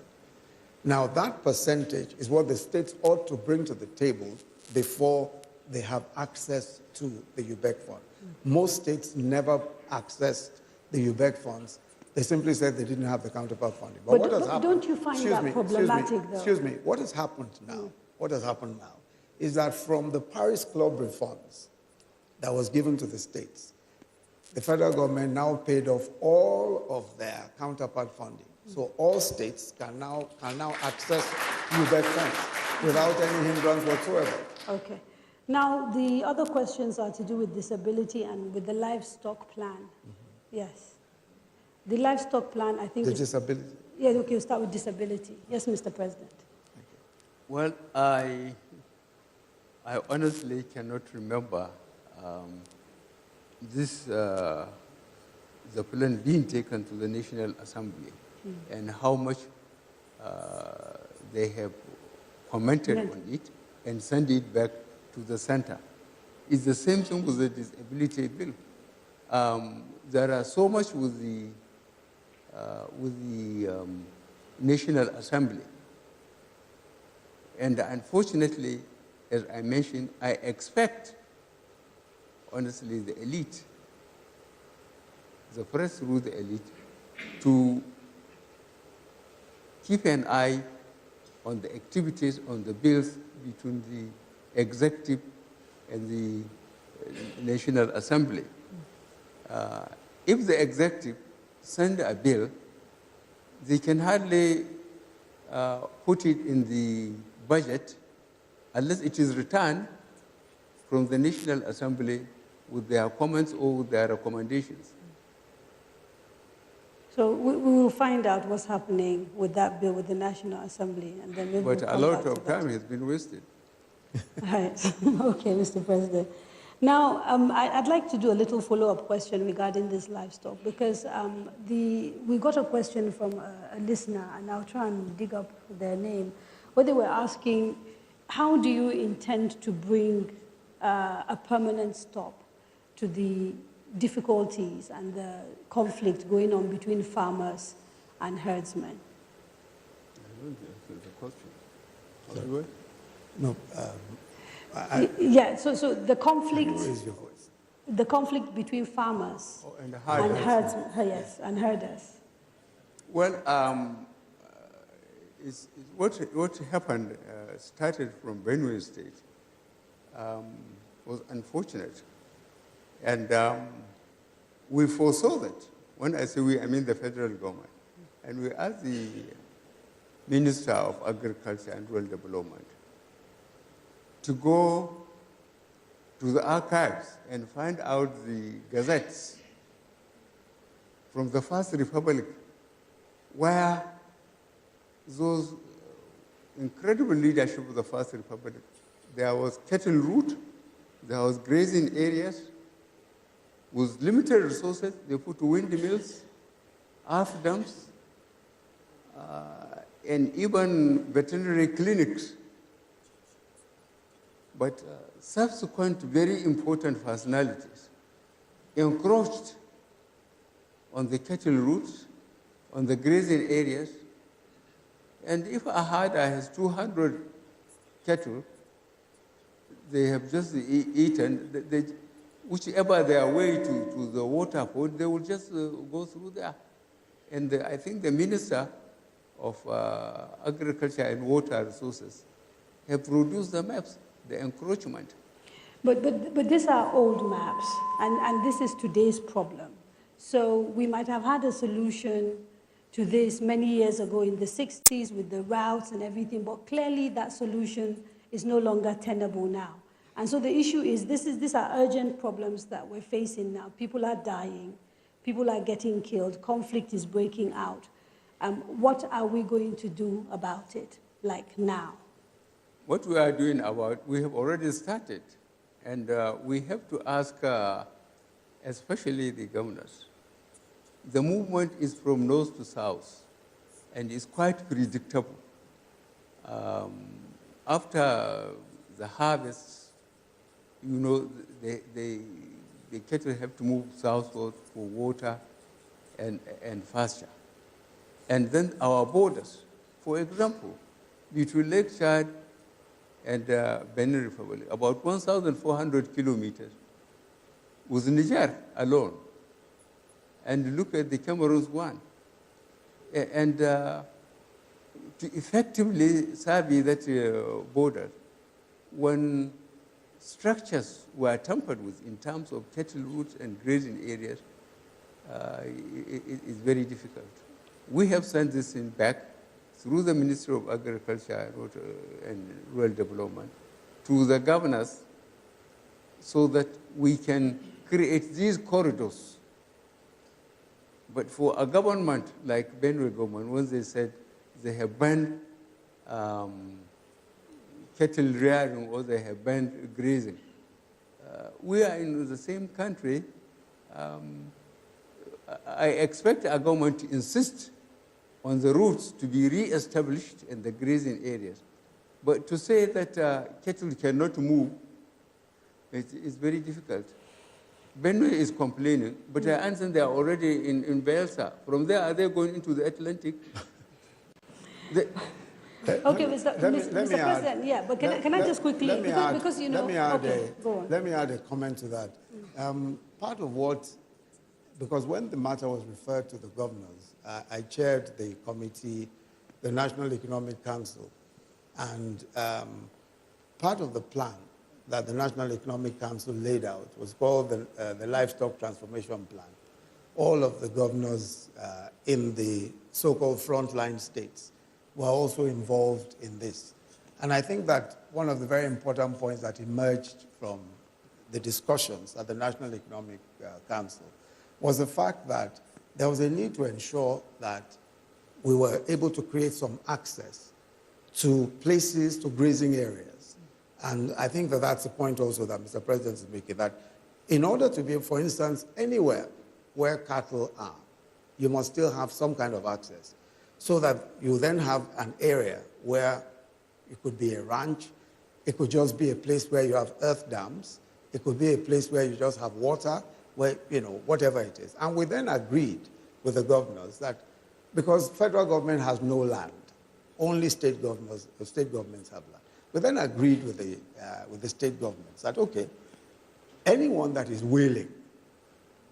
Now, that percentage is what the states ought to bring to the table before they have access to the UBEC fund. Most states never accessed the UBEC funds. They simply said they didn't have the counterpart funding. But what has happened? Don't you find that problematic, though? Excuse me. What has happened now? What has happened now is that from the Paris Club refunds that was given to the states, the federal government now paid off all of their counterpart funding. So all states can now access UBEC funds without any hindrance whatsoever. Okay. Now, the other questions are to do with disability and with the livestock plan. Yes. The livestock plan, I think... The disability? Yeah, okay, we'll start with disability. Yes, Mr. President. Well, I honestly cannot remember the plan being taken to the National Assembly and how much they have commented on it and sent it back to the center. It's the same thing with the disability bill. There are so much with the National Assembly. And unfortunately, as I mentioned, I expect, honestly, the elite, the press through the elite, to keep an eye on the activities, on the bills between the executive and the National Assembly. If the executive send a bill, they can hardly put it in the budget unless it is returned from the National Assembly with their comments or with their recommendations. So we will find out what's happening with that bill with the National Assembly, and then maybe But we'll a come lot back of to that. time has been wasted. Right. Okay, Mr. President. Now, I'd like to do a little follow-up question regarding this livestock, because we got a question from a listener, and I'll try and dig up their name, where they were asking, how do you intend to bring a permanent stop to the difficulties and the conflict going on between farmers and herdsmen? I don't answer the question. No. Yeah, so the conflict. Raise your voice. The conflict between farmers and herders. Yes, and herders. Well, what happened started from Benue State was unfortunate. And we foresaw that. When I say we, I mean the federal government. And we asked the Minister of Agriculture and Rural Development to go to the archives and find out the gazettes from the First Republic, where those incredible leadership of the First Republic, there was cattle route, there was grazing areas. With limited resources, they put windmills, earth dams, and even veterinary clinics. But subsequent very important personalities encroached on the cattle routes, on the grazing areas. And if a herder has 200 cattle, they have just eaten, whichever their way to the water point, they will just go through there. And I think the Minister of Agriculture and Water Resources have produced the maps, the encroachment. But these are old maps, and this is today's problem. So we might have had a solution to this many years ago in the 60s with the routes and everything, but clearly that solution is no longer tenable now. And so the issue is, these are urgent problems that we're facing now. People are dying, people are getting killed, conflict is breaking out. What are we going to do about it, like now? What we are doing about, we have already started. And we have to ask, especially the governors. The movement is from north to south, and it's quite predictable. After the harvest, you know, the cattle have to move southward for water and pasture. And then our borders, for example, between Lake Chad and Benin Republic, about 1,400 kilometers with Niger alone. And look at the Cameroon's one. And to effectively survey that border, when structures were tampered with in terms of cattle routes and grazing areas, it is very difficult. We have sent this in back through the Ministry of Agriculture and Rural Development to the governors so that we can create these corridors. But for a government like Benue government, when they said they have banned cattle rearing or they have banned grazing, we are in the same country. I expect our government to insist on the routes to be re-established in the grazing areas. But to say that cattle cannot move, it's very difficult. Benue is complaining, but I understand they are already in Bielsa. From there, are they going into the Atlantic? Okay, Mr. President, yeah, but can I just quickly, because you know, let me add a comment to that. Part of what, because when the matter was referred to the governors, I chaired the committee, the National Economic Council, and part of the plan that the National Economic Council laid out was called the Livestock Transformation Plan. All of the governors in the so-called frontline states were also involved in this. And I think that one of the very important points that emerged from the discussions at the National Economic Council was the fact that there was a need to ensure that we were able to create some access to places, to grazing areas. And I think that that's the point also that Mr. President is making, that in order to be, for instance, anywhere where cattle are, you must still have some kind of access, so that you then have an area where it could be a ranch, it could just be a place where you have earth dams, it could be a place where you just have water, where, you know, whatever it is. And we then agreed with the governors that, because federal government has no land, only state governments have land. We then agreed with the state governments that, okay, anyone that is willing,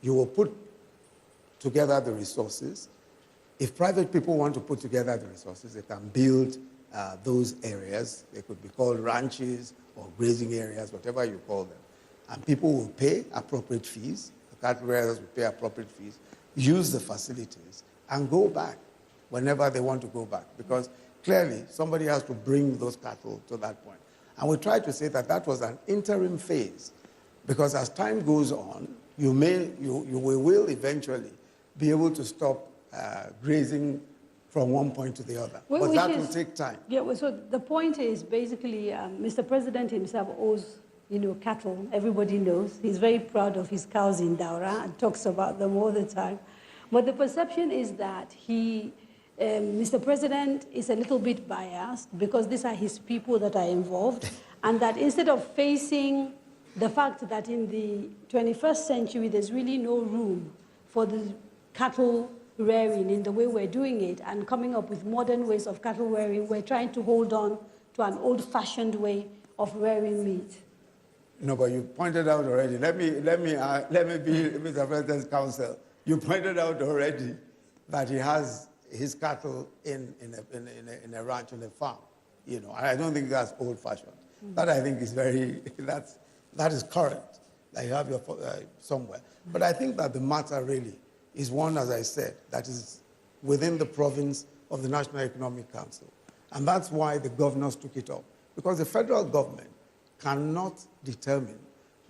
you will put together the resources. If private people want to put together the resources, they can build those areas. They could be called ranches or grazing areas, whatever you call them. And people will pay appropriate fees. The cattle raisers will pay appropriate fees, use the facilities, and go back whenever they want to go back. Because clearly, somebody has to bring those cattle to that point. And we tried to say that that was an interim phase, because as time goes on, you will eventually be able to stop grazing from one point to the other. But that will take time. Yeah, well, so the point is basically Mr. President himself owes, you know, cattle. Everybody knows. He's very proud of his cows in Daura and talks about them all the time. But the perception is that Mr. President is a little bit biased because these are his people that are involved, and that instead of facing the fact that in the 21st century there's really no room for the cattle rearing in the way we're doing it and coming up with modern ways of cattle rearing, we're trying to hold on to an old-fashioned way of rearing meat. No, but you pointed out already. Let me be Mr. President's counsel. You pointed out already that he has his cattle in a ranch, in a farm. You know, I don't think that's old-fashioned. Mm-hmm. That I think is that is current. That you have your somewhere. But I think that the matter really is one, as I said, that is within the province of the National Economic Council. And that's why the governors took it up. Because the federal government cannot determine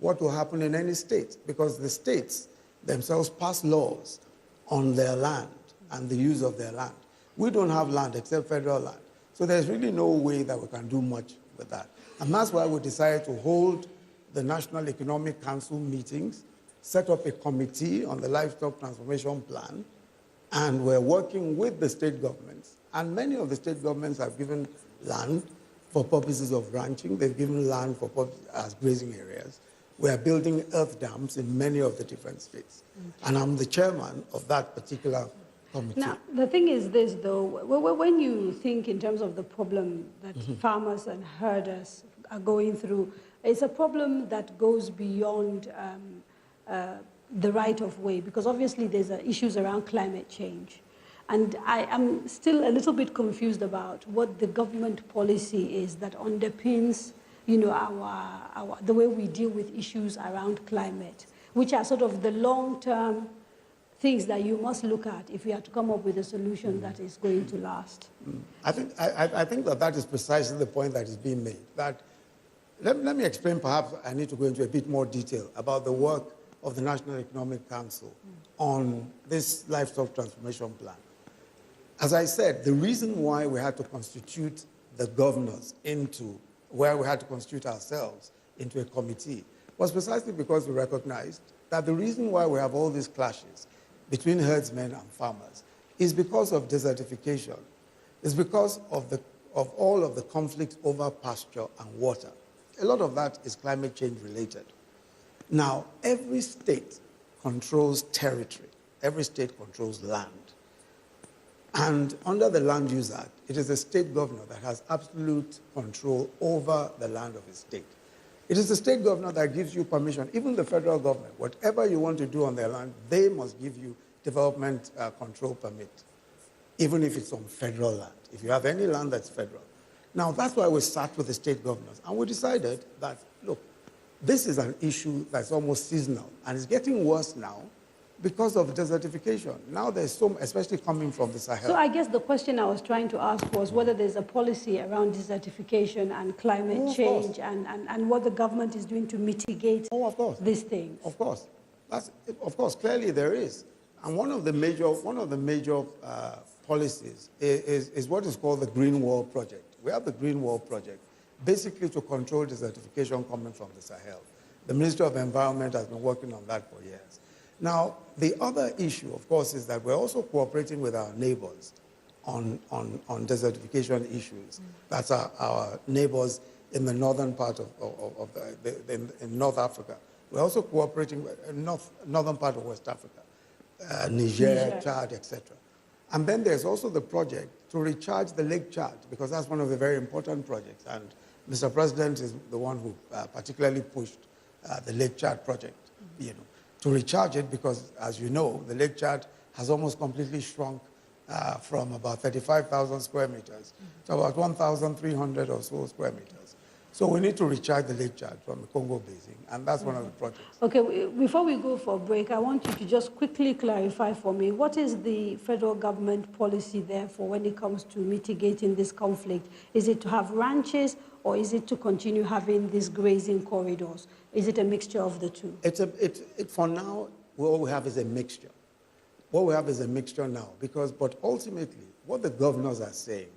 what will happen in any state, because the states themselves pass laws on their land and the use of their land. We don't have land except federal land. So there's really no way that we can do much with that. And that's why we decided to hold the National Economic Council meetings, set up a committee on the livestock transformation plan, and we're working with the state governments. And many of the state governments have given land for purposes of ranching. They've given land for as grazing areas. We are building earth dams in many of the different states. Okay. And I'm the chairman of that particular committee. Now, the thing is this, though. When you think in terms of the problem that farmers and herders are going through, it's a problem that goes beyond the right of way, because obviously there's issues around climate change. And I am still a little bit confused about what the government policy is that underpins, you know, the way we deal with issues around climate, which are sort of the long-term things that you must look at if you have to come up with a solution that is going to last. I think that is precisely the point that is being made. That let me explain, perhaps I need to go into a bit more detail about the work of the National Economic Council on this livestock transformation plan. As I said, the reason why we had to constitute the governors where we had to constitute ourselves into a committee was precisely because we recognized that the reason why we have all these clashes between herdsmen and farmers is because of desertification. It's because of all of the conflicts over pasture and water. A lot of that is climate change related. Now, every state controls territory. Every state controls land. And under the Land Use Act, it is the state governor that has absolute control over the land of his state. It is the state governor that gives you permission, even the federal government. Whatever you want to do on their land, they must give you development control permit, even if it's on federal land, if you have any land that's federal. Now, that's why we sat with the state governors, and we decided that, look, this is an issue that's almost seasonal, and it's getting worse now because of desertification. Now there's some, especially coming from the Sahel. So I guess the question I was trying to ask was whether there's a policy around desertification and climate change and what the government is doing to mitigate these things. Of course. Of course, clearly there is. And one of the major policies is what is called the Green Wall Project. We have the Green Wall Project, basically to control desertification coming from the Sahel. The Ministry of Environment has been working on that for years. Now, the other issue, of course, is that we're also cooperating with our neighbors on desertification issues. That's our neighbors in the northern part in North Africa. We're also cooperating with northern part of West Africa, Niger, Chad, etc. And then there's also the project to recharge the Lake Chad, because that's one of the very important projects. And Mr. President is the one who particularly pushed the Lake Chad project, to recharge it, because, as you know, the Lake Chad has almost completely shrunk from about 35,000 square meters to about 1,300 or so square meters. So we need to recharge the Lake Chad from the Congo Basin, and that's one of the projects. Okay, before we go for a break, I want you to just quickly clarify for me, what is the federal government policy therefore when it comes to mitigating this conflict? Is it to have ranches, or is it to continue having these grazing corridors? Is it a mixture of the two? For now, what we have is a mixture. What we have is a mixture now, but ultimately, what the governors are saying,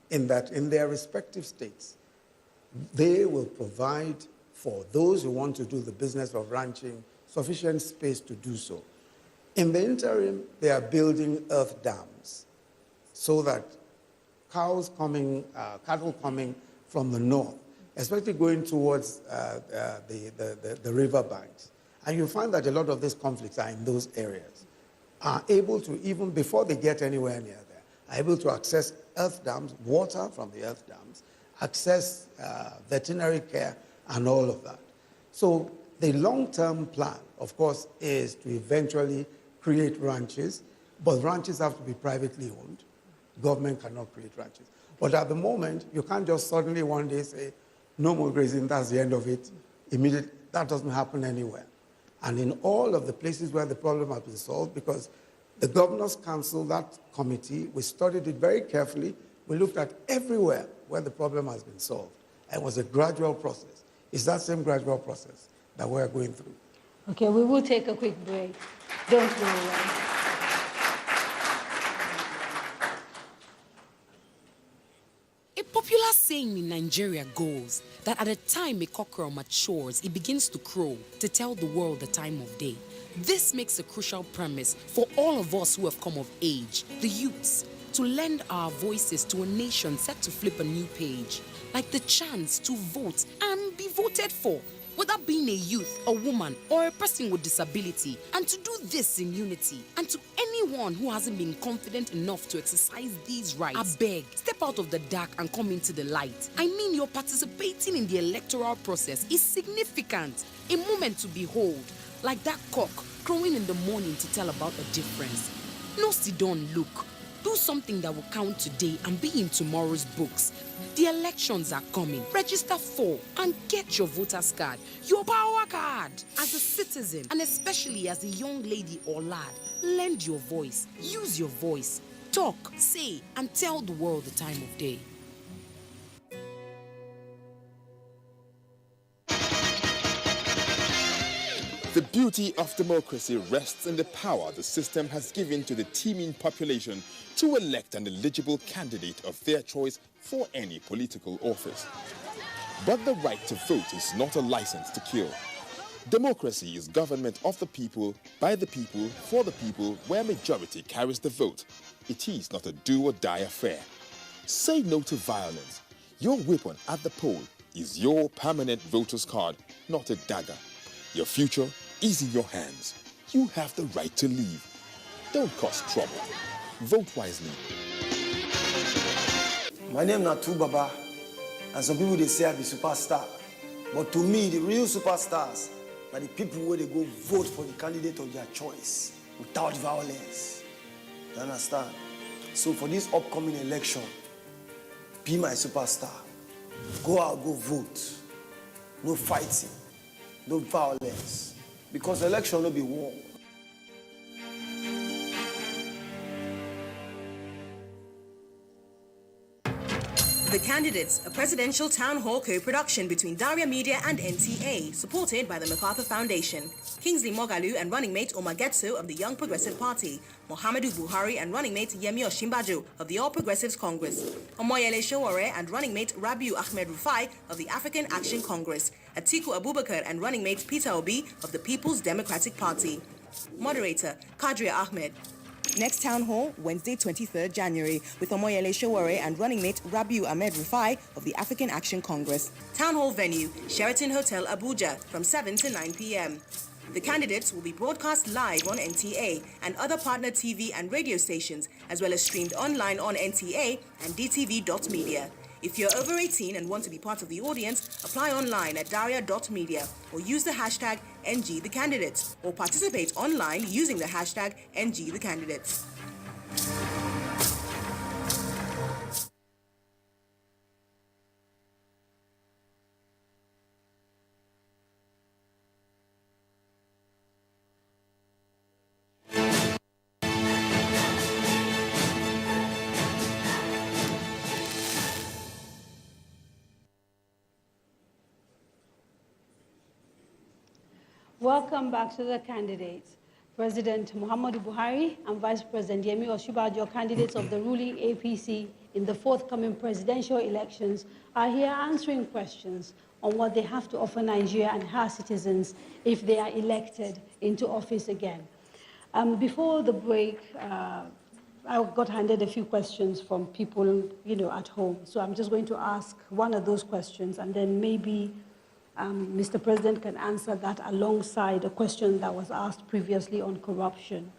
in their respective states, they will provide for those who want to do the business of ranching sufficient space to do so. In the interim, they are building earth dams so that cattle coming from the north, especially going towards the river banks, and you find that a lot of these conflicts are in those areas, are able to, even before they get anywhere near there, are able to access earth dams, water from the earth dams, access veterinary care, and all of that. So the long-term plan, of course, is to eventually create ranches, but ranches have to be privately owned. Government cannot create ranches. But at the moment, you can't just suddenly one day say, no more grazing, that's the end of it. Immediately, that doesn't happen anywhere. And in all of the places where the problem has been solved, because the Governor's Council, that committee, we studied it very carefully. We looked at everywhere where the problem has been solved. And it was a gradual process. It's that same gradual process that we're going through. Okay, we will take a quick break. Don't go away. A popular saying in Nigeria goes that at the time a cockerel matures, it begins to crow to tell the world the time of day. This makes a crucial premise for all of us who have come of age, the youths, to lend our voices to a nation set to flip a new page, like the chance to vote and be voted for, whether being a youth, a woman, or a person with disability, and to do this in unity. And to anyone who hasn't been confident enough to exercise these rights, I beg, step out of the dark and come into the light. I mean, your participating in the electoral process is significant, a moment to behold, like that cock crowing in the morning to tell about a difference. No, sit down, look. Do something that will count today and be in tomorrow's books. The elections are coming. Register for and get your voter's card, your power card. As a citizen, and especially as a young lady or lad, lend your voice, use your voice, talk, say, and tell the world the time of day. The beauty of democracy rests in the power the system has given to the teeming population to elect an eligible candidate of their choice for any political office. But the right to vote is not a license to kill. Democracy is government of the people, by the people, for the people, where majority carries the vote. It is not a do-or-die affair. Say no to violence. Your weapon at the poll is your permanent voter's card, not a dagger. Your future is in your hands. You have the right to leave. Don't cause trouble. Vote wisely. My name is Natu Baba, and some people they say I be superstar. But to me, the real superstars are the people where they go vote for the candidate of their choice without violence. You understand? So for this upcoming election, be my superstar. Go out, go vote. No fighting, no violence. Because election will be war. The Candidates, a presidential town hall co-production between Daria Media and NTA, supported by the MacArthur Foundation. Kingsley Moghalu and running mate Omar Getso of the Young Progressive Party, Muhammadu Buhari and running mate Yemi Osinbajo of the All Progressives Congress, Omoyele Sowore and running mate Rabiu Ahmed Rufai of the African Action Congress, Atiku Abubakar and running mate Peter Obi of the People's Democratic Party. Moderator Kadaria Ahmed. Next town hall, Wednesday, 23rd January, with Omoyele Sowore and running mate Rabiu Ahmed Rufai of the African Action Congress. Town hall venue, Sheraton Hotel, Abuja, from 7 to 9 p.m. The candidates will be broadcast live on NTA and other partner TV and radio stations, as well as streamed online on NTA and dtv.media. If you're over 18 and want to be part of the audience, apply online at daria.media or use the hashtag NGTheCandidates or participate online using the hashtag NGTheCandidates. Welcome back to the candidates. President Muhammadu Buhari and Vice President Yemi Osinbajo, candidates of the ruling APC in the forthcoming presidential elections, are here answering questions on what they have to offer Nigeria and her citizens if they are elected into office again. Before the break, I got handed a few questions from people, at home. So I'm just going to ask one of those questions, and then maybe Mr. President can answer that alongside a question that was asked previously on corruption.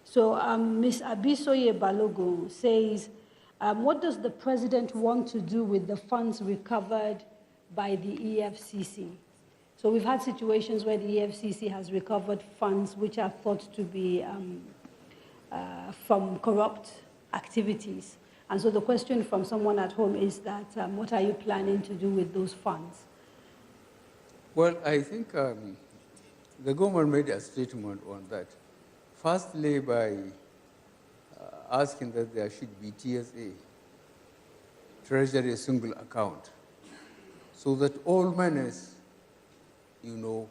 So Ms. Abisoye Balogun says, what does the President want to do with the funds recovered by the EFCC? So we've had situations where the EFCC has recovered funds which are thought to be from corrupt activities. And so the question from someone at home is that, what are you planning to do with those funds? Well, I think the government made a statement on that. Firstly, by asking that there should be TSA, Treasury Single Account, so that all monies, either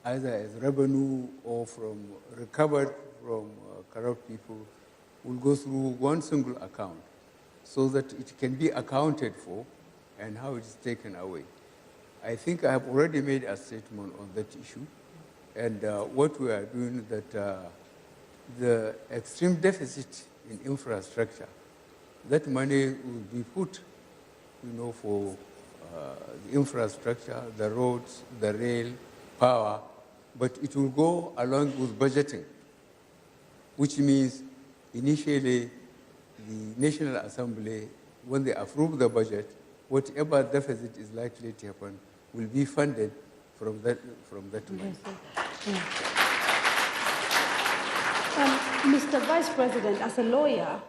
as revenue or from recovered from corrupt people, will go through one single account, so that it can be accounted for and how it is taken away. I think I have already made a statement on that issue, and what we are doing is that the extreme deficit in infrastructure, that money will be put, for the infrastructure, the roads, the rail, power, but it will go along with budgeting, which means initially the National Assembly, when they approve the budget, whatever deficit is likely to happen will be funded from that money. Mr. Vice President, as a lawyer,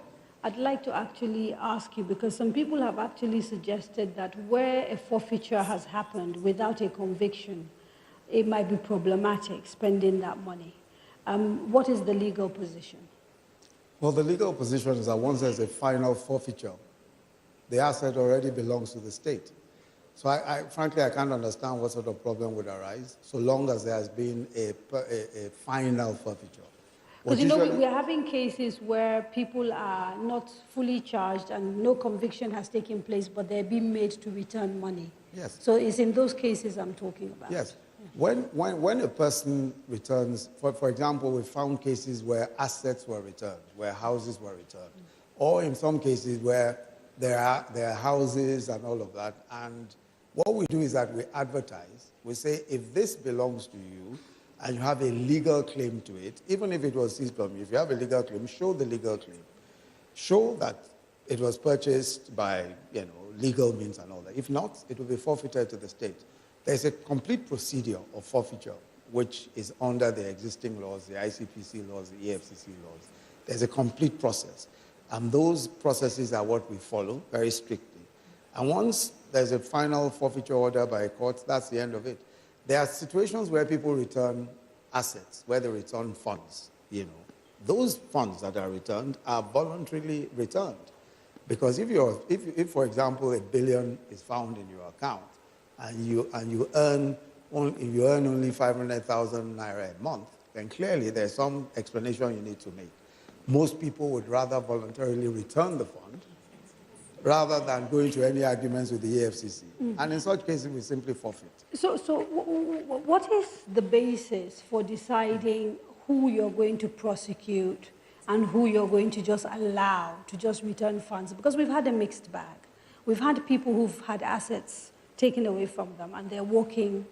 I'd like to actually ask you, because some people have actually suggested that where a forfeiture has happened without a conviction, it might be problematic spending that money. What is the legal position? Well, the legal position is that once there's a final forfeiture, the asset already belongs to the state. So frankly, I can't understand what sort of problem would arise so long as there has been a final forfeiture. Because we are having cases where people are not fully charged and no conviction has taken place, but they're being made to return money. Yes. So it's in those cases I'm talking about. Yes. Yeah. When a person returns, for example, we found cases where assets were returned, where houses were returned, or in some cases where there are houses and all of that. And what we do is that we advertise. We say, if this belongs to you and you have a legal claim to it, even if it was seized from you, if you have a legal claim, show the legal claim. Show that it was purchased by, legal means and all that. If not, it will be forfeited to the state. There's a complete procedure of forfeiture, which is under the existing laws, the ICPC laws, the EFCC laws. There's a complete process. And those processes are what we follow very strictly. And once there's a final forfeiture order by a court, that's the end of it. There are situations where people return assets, where they return funds, Those funds that are returned are voluntarily returned. Because if for example, $1 billion is found in your account, and you earn only 500,000 naira a month, then clearly there's some explanation you need to make. Most people would rather voluntarily return the fund rather than go into any arguments with the EFCC. And in such cases, we simply forfeit. So what is the basis for deciding who you're going to prosecute and who you're going to just allow to just return funds? Because we've had a mixed bag. We've had people who've had assets taken away from them and they're walking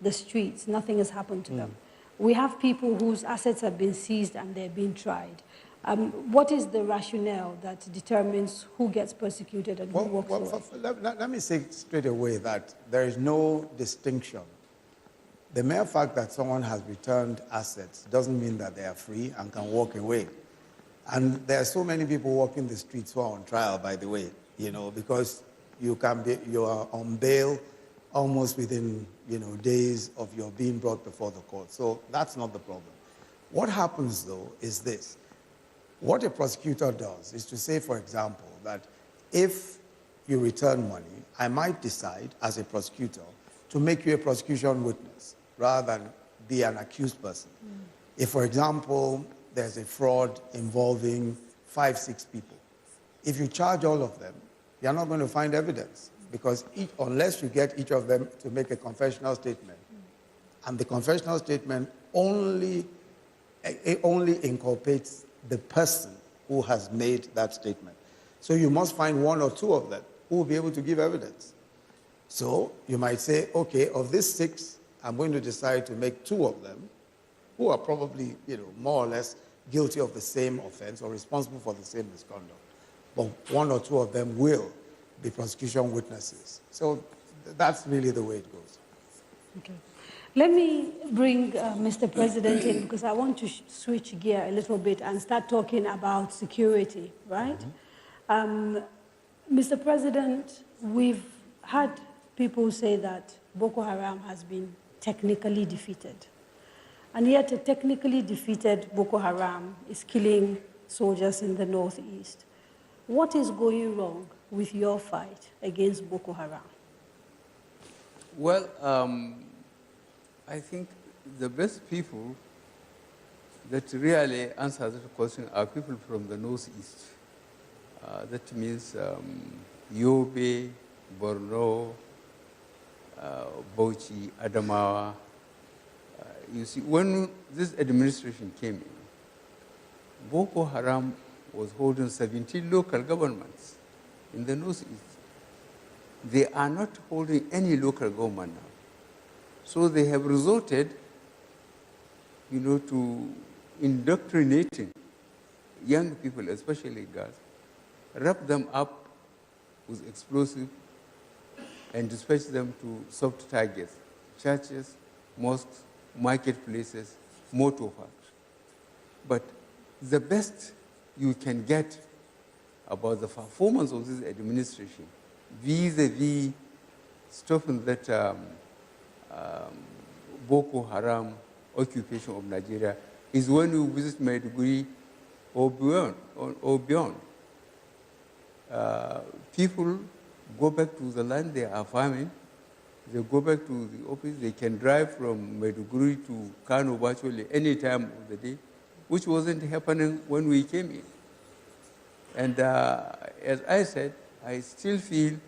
the streets. Nothing has happened to them. We have people whose assets have been seized and they're being tried. What is the rationale that determines who gets persecuted and who walks away? Let me say straight away that there is no distinction. The mere fact that someone has returned assets doesn't mean that they are free and can walk away. And there are so many people walking the streets who are on trial, by the way, because you are on bail almost within, days of your being brought before the court. So that's not the problem. What happens, though, is this. What a prosecutor does is to say, for example, that if you return money, I might decide as a prosecutor to make you a prosecution witness rather than be an accused person. If, for example, there's a fraud involving 5, 6 people, if you charge all of them, you're not going to find evidence because unless you get each of them to make a confessional statement, and the confessional statement only inculpates the person who has made that statement. So you must find 1 or 2 of them who will be able to give evidence. So you might say, okay, of these 6, I'm going to decide to make 2 of them who are probably, more or less guilty of the same offense or responsible for the same misconduct. But 1 or 2 of them will be prosecution witnesses. So that's really the way it goes. Okay. Let me bring Mr. President in because I want to switch gear a little bit and start talking about security, right? Mr. President, we've had people say that Boko Haram has been technically defeated. And yet a technically defeated Boko Haram is killing soldiers in the northeast. What is going wrong with your fight against Boko Haram? Well, I think the best people that really answer that question are people from the northeast. That means Yobe, Borno, Bauchi, Adamawa. You see, when this administration came in, Boko Haram was holding 17 local governments in the northeast. They are not holding any local government now. So they have resorted, to indoctrinating young people, especially girls, wrap them up with explosives and dispatch them to soft targets, churches, mosques, marketplaces, motor parks. But the best you can get about the performance of this administration vis-a-vis stopping that Boko Haram occupation of Nigeria is when you visit Maiduguri or beyond. People go back to the land they are farming. They go back to the office. They can drive from Maiduguri to Kano virtually any time of the day, which wasn't happening when we came in. And as I said, I still feel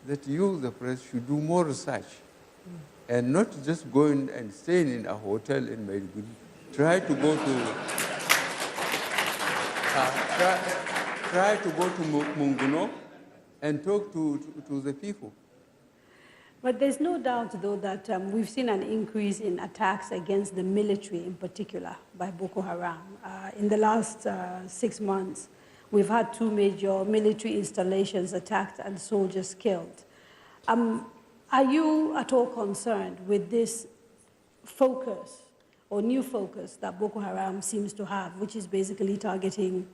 that you, the press, should do more research and not just going and staying in a hotel in Maiduguri. Try to go to Munguno and talk to the people. But there's no doubt, though, that we've seen an increase in attacks against the military in particular by Boko Haram. In the last 6 months, we've had 2 major military installations attacked and soldiers killed. Are you at all concerned with this focus or new focus that Boko Haram seems to have, which is basically targeting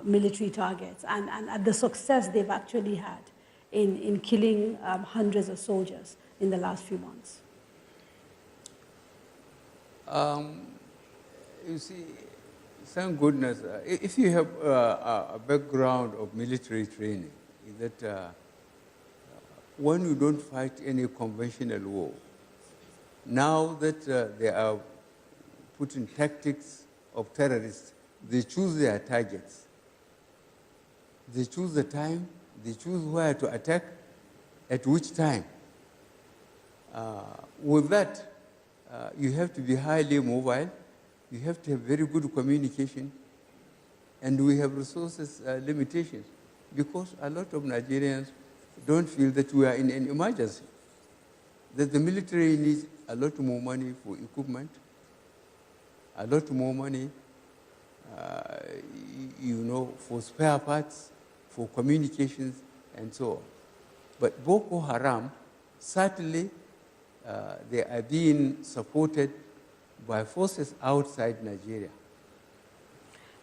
military targets and the success they've actually had in killing hundreds of soldiers in the last few months? You see, thank goodness. If you have a background of military training, is that when you don't fight any conventional war, now that they are putting tactics of terrorists, they choose their targets. They choose the time, they choose where to attack, at which time. With that, you have to be highly mobile, you have to have very good communication, and we have resources limitations because a lot of Nigerians don't feel that we are in an emergency, that the military needs a lot more money for equipment, a lot more money, for spare parts, for communications, and so on. But Boko Haram, certainly, they are being supported by forces outside Nigeria.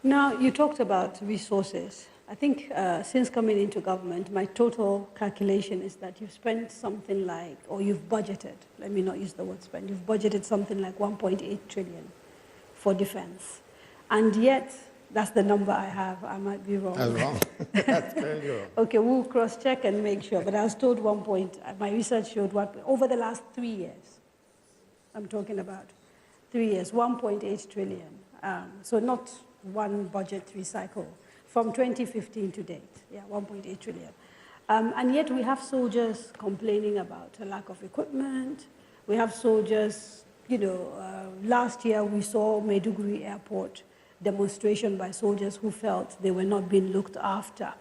Now, you talked about resources. I think since coming into government, my total calculation is that you've spent something like, or you've budgeted, let me not use the word spend, you've budgeted something like 1.8 trillion for defense. And yet, that's the number I have. I might be wrong. That's wrong. That's very wrong. Okay, we'll cross-check and make sure. But I was told my research showed over the last 3 years, I'm talking about 3 years, 1.8 trillion. So not one budgetary cycle from 2015 to date. Yeah, 1.8 trillion. And yet we have soldiers complaining about a lack of equipment. We have soldiers, last year we saw Maiduguri Airport demonstration by soldiers who felt they were not being looked after.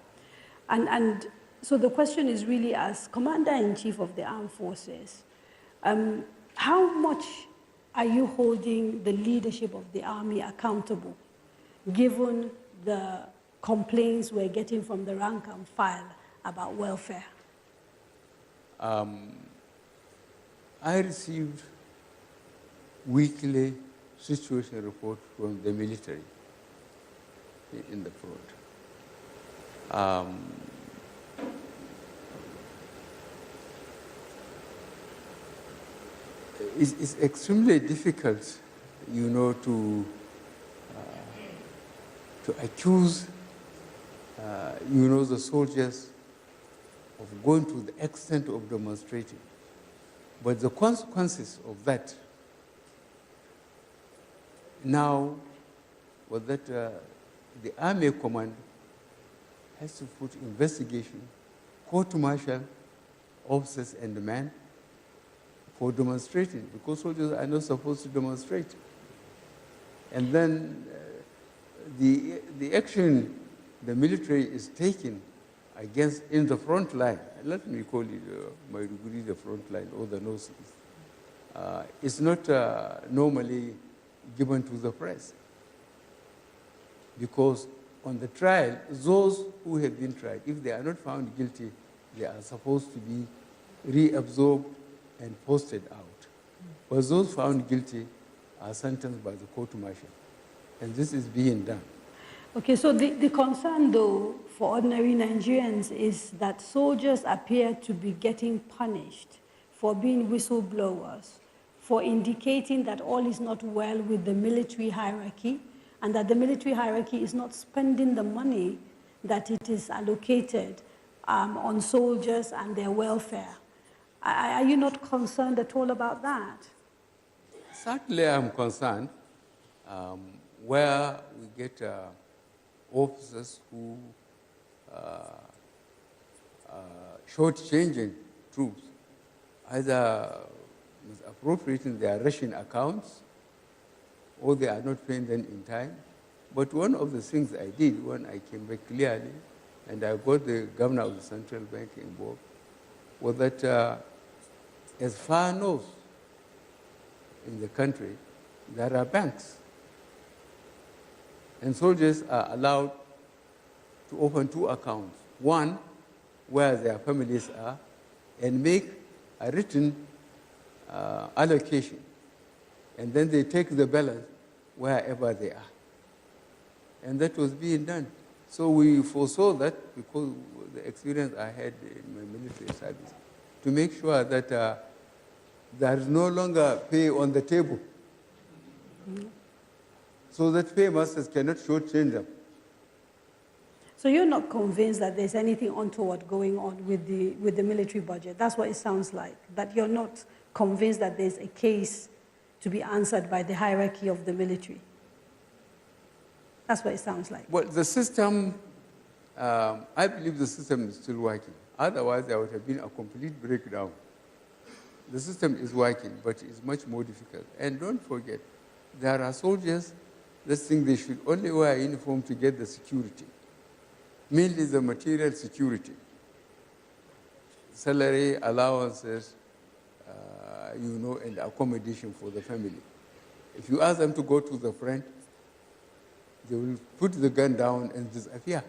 And so the question is really, as Commander-in-Chief of the Armed Forces, how much are you holding the leadership of the Army accountable, given the complaints we're getting from the rank and file about welfare? I received weekly situation report from the military in the front. It's extremely difficult, to accuse, the soldiers of going to the extent of demonstrating. But the consequences of that now was that the Army Command has to put investigation, court-martial officers and men for demonstrating, because soldiers are not supposed to demonstrate. And then the action the military is taking against in the front line, let me call it Maiduguri the front line or the North East, is not normally given to the press. Because on the trial, those who have been tried, if they are not found guilty, they are supposed to be reabsorbed and posted out. But those found guilty are sentenced by the court-martial. And this is being done. Okay, so the concern, though, for ordinary Nigerians is that soldiers appear to be getting punished for being whistleblowers, for indicating that all is not well with the military hierarchy, and that the military hierarchy is not spending the money that it is allocated on soldiers and their welfare. Are you not concerned at all about that? Certainly I'm concerned, where we get officers who short-changing troops, either misappropriating their ration accounts or they are not paying them in time. But one of the things I did when I came back clearly, and I got the governor of the central bank involved, was that as far north in the country, there are banks. And soldiers are allowed to open 2 accounts. One, where their families are, and make a written allocation. And then they take the balance wherever they are. And that was being done. So we foresaw that because the experience I had in my military service, to make sure that there is no longer pay on the table. so that paymasters cannot shortchange them. So you're not convinced that there's anything untoward going on with the military budget? That's what it sounds like, that you're not convinced that there's a case to be answered by the hierarchy of the military. That's what it sounds like. Well, the system, I believe the system is still working. Otherwise, there would have been a complete breakdown. The system is working, but it's much more difficult. And don't forget, there are soldiers that think they should only wear a uniform to get the security. Mainly the material security. Salary, allowances, and accommodation for the family. If you ask them to go to the front, they will put the gun down and disappear.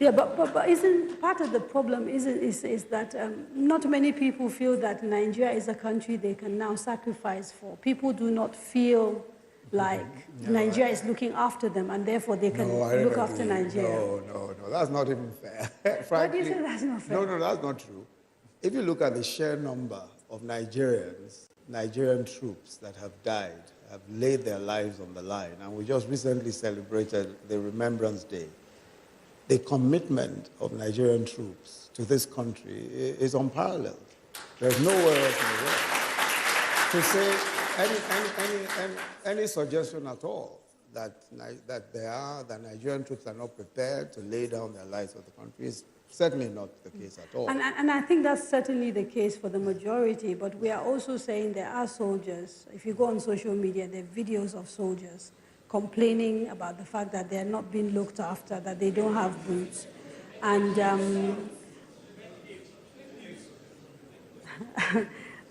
Yeah, but isn't part of the problem is that not many people feel that Nigeria is a country they can now sacrifice for. People do not feel like Nigeria is looking after them, and therefore they can look after Nigeria. No, that's not even fair. Why do you say that's not fair? No, that's not true. If you look at the sheer number of Nigerian troops that have died, have laid their lives on the line, and we just recently celebrated the Remembrance Day, the commitment of Nigerian troops to this country is unparalleled. There's nowhere else in the world to say any suggestion at all that the Nigerian troops are not prepared to lay down their lives for the country is certainly not the case at all. And I think that's certainly the case for the majority, but we are also saying there are soldiers. If you go on social media, there are videos of soldiers complaining about the fact that they're not being looked after, that they don't have boots. And,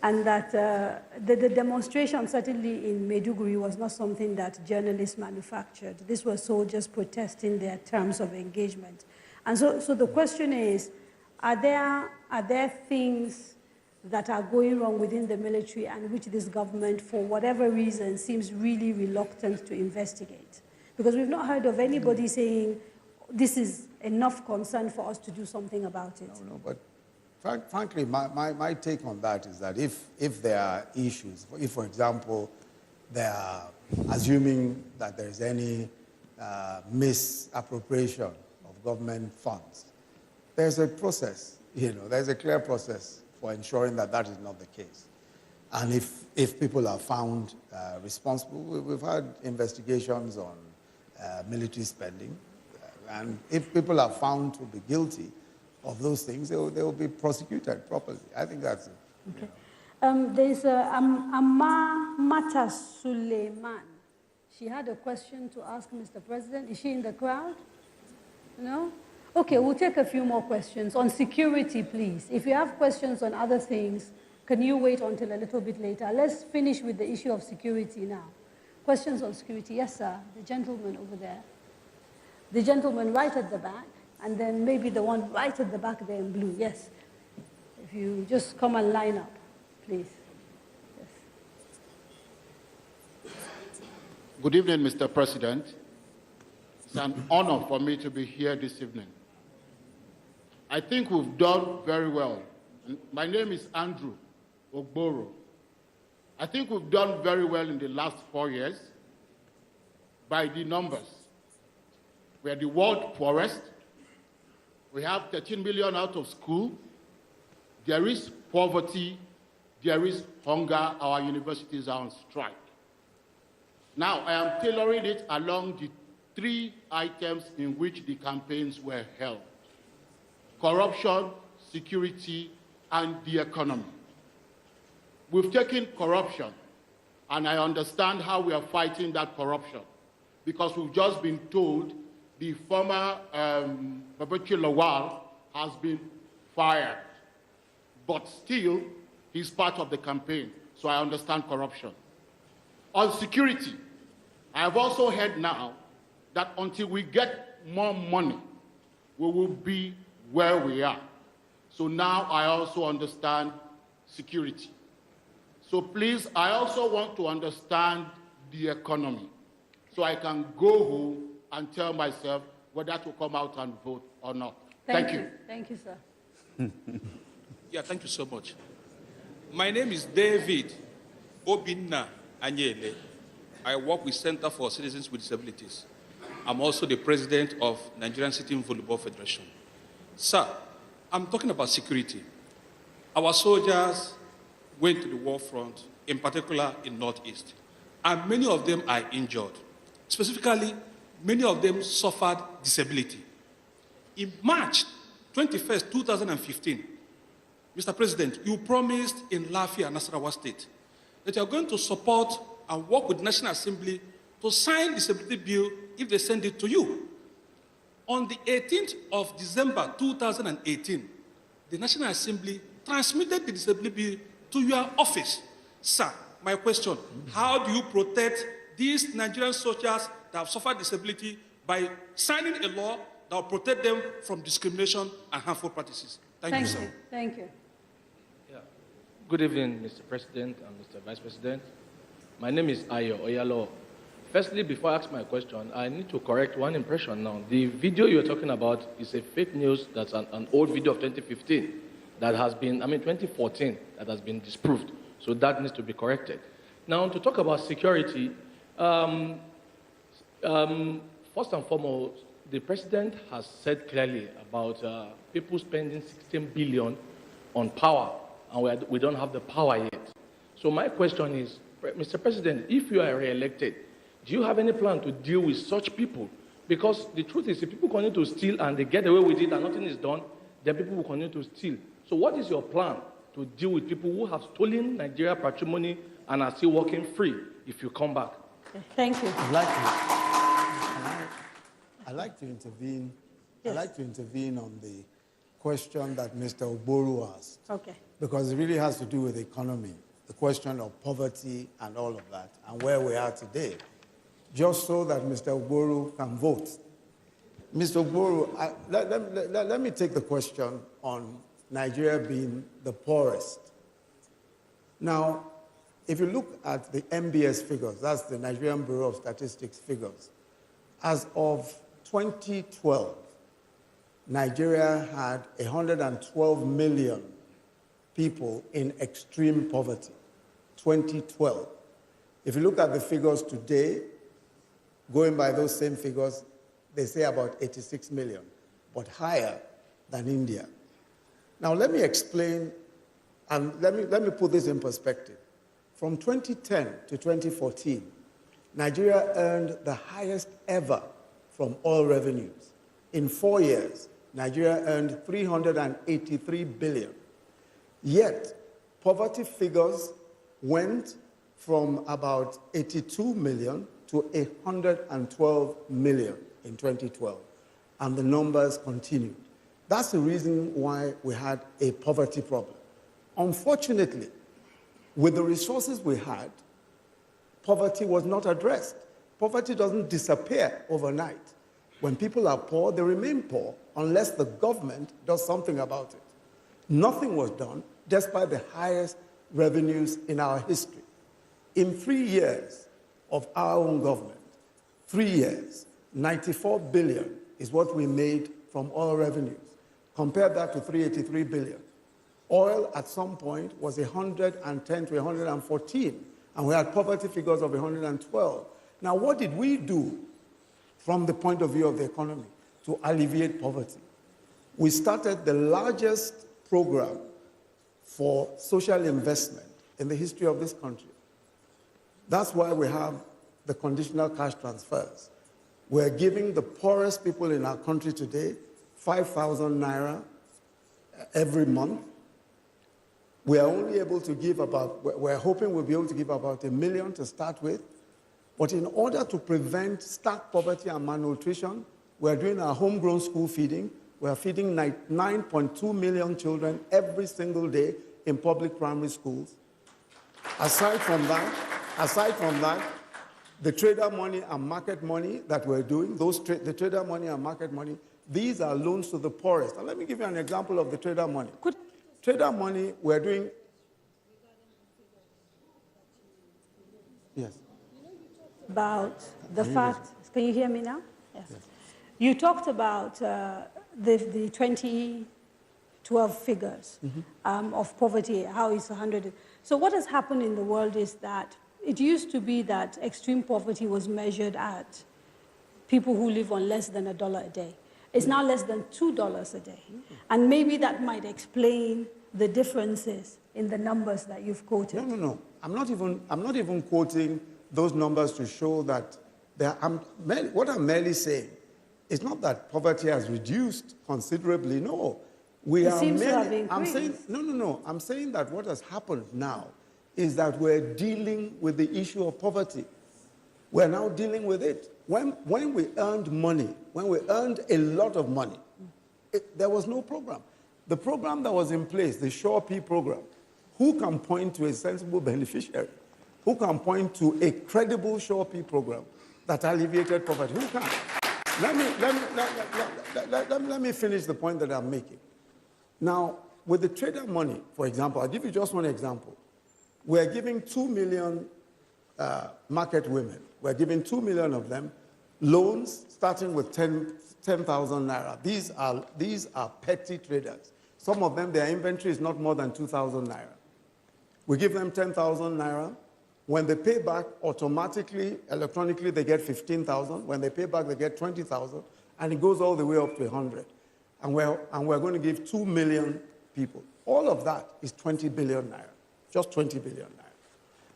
and that the demonstration, certainly in Maiduguri, was not something that journalists manufactured. These were soldiers protesting their terms of engagement. And so the question is, are there things that are going wrong within the military and which this government, for whatever reason, seems really reluctant to investigate? Because we've not heard of anybody saying, this is enough concern for us to do something about it. No, but frankly, my take on that is that if there are issues, if, for example, they are assuming that there is any misappropriation of government funds, there's a process, there's a clear process for ensuring that that is not the case. And if people are found responsible, we've had investigations on military spending, and if people are found to be guilty of those things, they will be prosecuted properly. I think that's it. Okay. There's Amma Mata Suleiman. She had a question to ask Mr. President. Is she in the crowd? No? Okay, we'll take a few more questions. On security, please. If you have questions on other things, can you wait until a little bit later? Let's finish with the issue of security now. Questions on security? Yes, sir. The gentleman over there. The gentleman right at the back, and then maybe the one right at the back there in blue. Yes. If you just come and line up, please. Yes. Good evening, Mr. President. It's an honor for me to be here this evening. I think we've done very well. My name is Andrew Ogboro. I think we've done very well in the last 4 years by the numbers. We are the world poorest. We have 13 million out of school. There is poverty. There is hunger. Our universities are on strike. Now, I am tailoring it along the 3 items in which the campaigns were held: corruption, security, and the economy. We've taken corruption, and I understand how we are fighting that corruption, because we've just been told the former Babachi Lawal has been fired, but still he's part of the campaign, so I understand corruption. On security, I have also heard now that until we get more money, we will be where we are. So now I also understand security. So please, I also want to understand the economy, so I can go home and tell myself whether to come out and vote or not. Thank you. Thank you, sir. Yeah, thank you so much. My name is David Obinna Anyele. I work with Center for Citizens with Disabilities. I'm also the president of Nigerian Sitting Volleyball Federation. Sir, I'm talking about security. Our soldiers went to the war front, in particular in Northeast, and many of them are injured. Specifically, many of them suffered disability. In March 21st, 2015, Mr. President, you promised in Lafia, Nasarawa State, that you are going to support and work with the National Assembly to sign disability bill if they send it to you. On the 18th of December 2018, the National Assembly transmitted the disability bill to your office. Sir, my question, how do you protect these Nigerian soldiers that have suffered disability by signing a law that will protect them from discrimination and harmful practices? Thank you, sir. Thank you. Good evening, Mr. President and Mr. Vice President. My name is Ayo Oyalo. Firstly, before I ask my question, I need to correct one impression now. The video you're talking about is a fake news. That's an old video of 2015 that has been, 2014, that has been disproved. So that needs to be corrected. Now, to talk about security, first and foremost, the president has said clearly about people spending 16 billion on power, and we don't have the power yet. So my question is, Mr. President, if you are re-elected, do you have any plan to deal with such people? Because the truth is, if people continue to steal and they get away with it and nothing is done, then people will continue to steal. So what is your plan to deal with people who have stolen Nigeria patrimony and are still walking free if you come back? Thank you. I'd like to intervene. Yes. I'd like to intervene on the question that Mr. Oboru asked. Okay. Because it really has to do with the economy, the question of poverty and all of that, and where we are today, just so that Mr. Oboru can vote. Mr. Oboru, let me take the question on Nigeria being the poorest. Now, if you look at the MBS figures, that's the Nigerian Bureau of Statistics figures, as of 2012, Nigeria had 112 million people in extreme poverty, 2012. If you look at the figures today, going by those same figures, they say about 86 million, but higher than India. Now let me explain, and let me put this in perspective. From 2010 to 2014, Nigeria earned the highest ever from oil revenues. In 4 years, Nigeria earned 383 billion. Yet, poverty figures went from about 82 million to 112 million in 2012, and the numbers continued. That's the reason why we had a poverty problem. Unfortunately, with the resources we had, poverty was not addressed. Poverty doesn't disappear overnight. When people are poor, they remain poor unless the government does something about it. Nothing was done, despite the highest revenues in our history. In 3 years of our own government, 3 years, 94 billion is what we made from oil revenues. Compare that to 383 billion. Oil at some point was 110 to 114, and we had poverty figures of 112. Now, what did we do from the point of view of the economy to alleviate poverty? We started the largest program for social investment in the history of this country. That's why we have the conditional cash transfers. We're giving the poorest people in our country today 5,000 naira every month. We are only able to give we're hoping we'll be able to give about 1 million to start with. But in order to prevent stark poverty and malnutrition, we're doing our homegrown school feeding. We're feeding 9.2 million children every single day in public primary schools. Aside from that, the trader money and market money that we're doing, the trader money and market money, these are loans to the poorest. And let me give you an example of the trader money. Trader money, we're doing... Yes. About the fact, can you hear me now? Yes. You talked about the 2012 figures of poverty, how it's 100. So what has happened in the world is that it used to be that extreme poverty was measured at people who live on less than $1 a day. It's now less than $2 a day. And maybe that might explain the differences in the numbers that you've quoted. No. I'm not even quoting those numbers to show that what I'm merely saying is not that poverty has reduced considerably. No. It seems to have increased. I'm saying that what has happened now is that we're dealing with the issue of poverty. We're now dealing with it. When we earned money, when we earned a lot of money, there was no program. The program that was in place, the Sure P program, who can point to a sensible beneficiary? Who can point to a credible Sure P program that alleviated poverty? Who can? Let me finish the point that I'm making. Now, with the trader money, for example, I'll give you just one example. We're giving 2 million market women. We're giving 2 million of them loans starting with 10,000 naira. These are petty traders. Some of them, their inventory is not more than 2,000 naira. We give them 10,000 naira. When they pay back, automatically, electronically, they get 15,000. When they pay back, they get 20,000. And it goes all the way up to 100. And we're going to give 2 million people. All of that is 20 billion naira. Just 20 billion naira.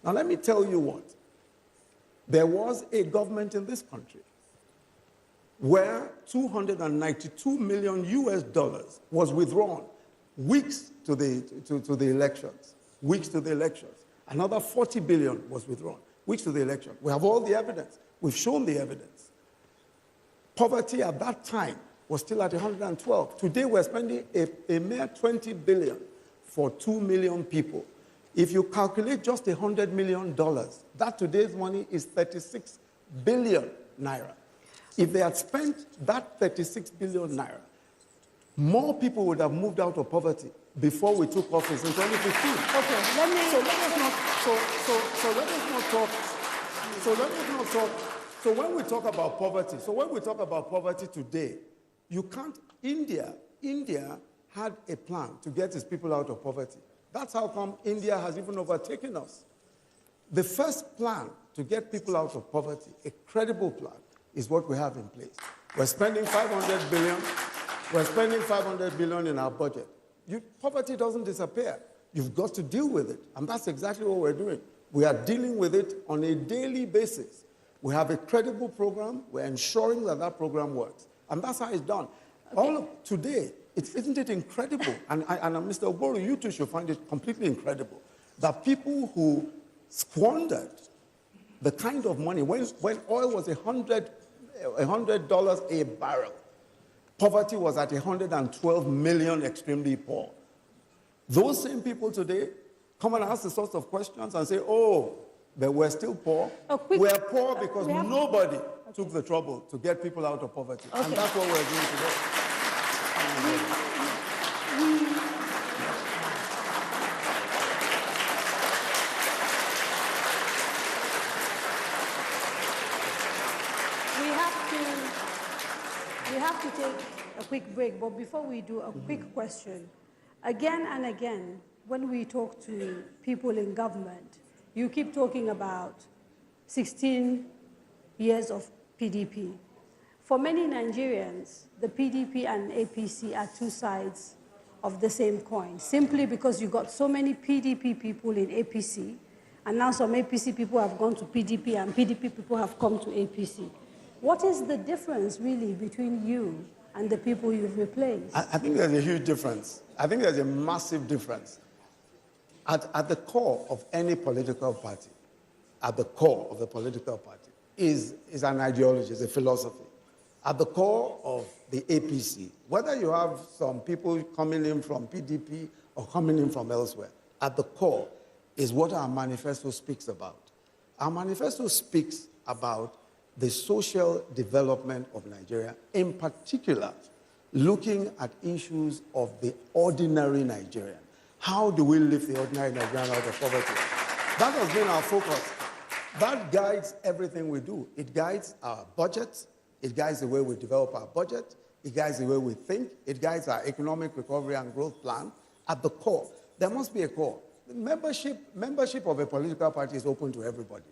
Now, let me tell you what. There was a government in this country where $292 million was withdrawn weeks to the elections. Weeks to the elections. Another 40 billion was withdrawn weeks to the election. We have all the evidence. We've shown the evidence. Poverty at that time was still at 112. Today we're spending a mere 20 billion for 2 million people. If you calculate just $100 million, that today's money is 36 billion naira. If they had spent that 36 billion naira, more people would have moved out of poverty before we took office in 2015. Okay, let us not talk. So when we talk about poverty today, you can't. India had a plan to get its people out of poverty. That's how come India has even overtaken us. The first plan to get people out of poverty, a credible plan, is what we have in place. We're spending 500 billion. We're spending 500 billion in our budget. Poverty doesn't disappear. You've got to deal with it. And that's exactly what we're doing. We are dealing with it on a daily basis. We have a credible program. We're ensuring that that program works. And that's how it's done. Okay. Today, isn't it incredible? And Mr. Ogboro, you too should find it completely incredible that people who squandered the kind of money, when oil was $100 a barrel, poverty was at 112 million extremely poor. Those same people today come and ask the sorts of questions and say, oh, but we're still poor. We're poor because nobody took the trouble to get people out of poverty. Okay. And that's what we're doing today. We have to take a quick break, but before we do, a quick question. Again and again, when we talk to people in government, you keep talking about 16 years of PDP. For many Nigerians, the PDP and APC are two sides of the same coin, simply because you got so many PDP people in APC, and now some APC people have gone to PDP, and PDP people have come to APC. What is the difference, really, between you and the people you've replaced? I think there's a huge difference. I think there's a massive difference. At the core of any political party, at the core of the political party, is an ideology, is a philosophy. At the core of the APC, whether you have some people coming in from PDP or coming in from elsewhere, at the core is what our manifesto speaks about. Our manifesto speaks about the social development of Nigeria, in particular, looking at issues of the ordinary Nigerian. How do we lift the ordinary Nigerian out of poverty? That has been our focus. That guides everything we do. It guides our budgets. It guides the way we develop our budget. It guides the way we think. It guides our economic recovery and growth plan. At the core, there must be a core. membership of a political party is open to everybody.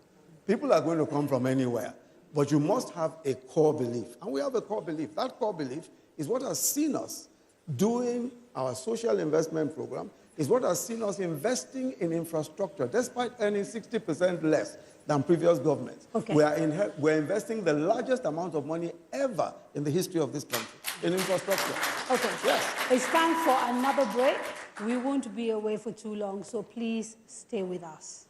People are going to come from anywhere, but you must have a core belief. And we have a core belief. That core belief is what has seen us doing our social investment program, is what has seen us investing in infrastructure, despite earning 60% less than previous governments. Okay. We're investing the largest amount of money ever in the history of this country in infrastructure. Okay. Yes. It's time for another break. We won't be away for too long, so please stay with us.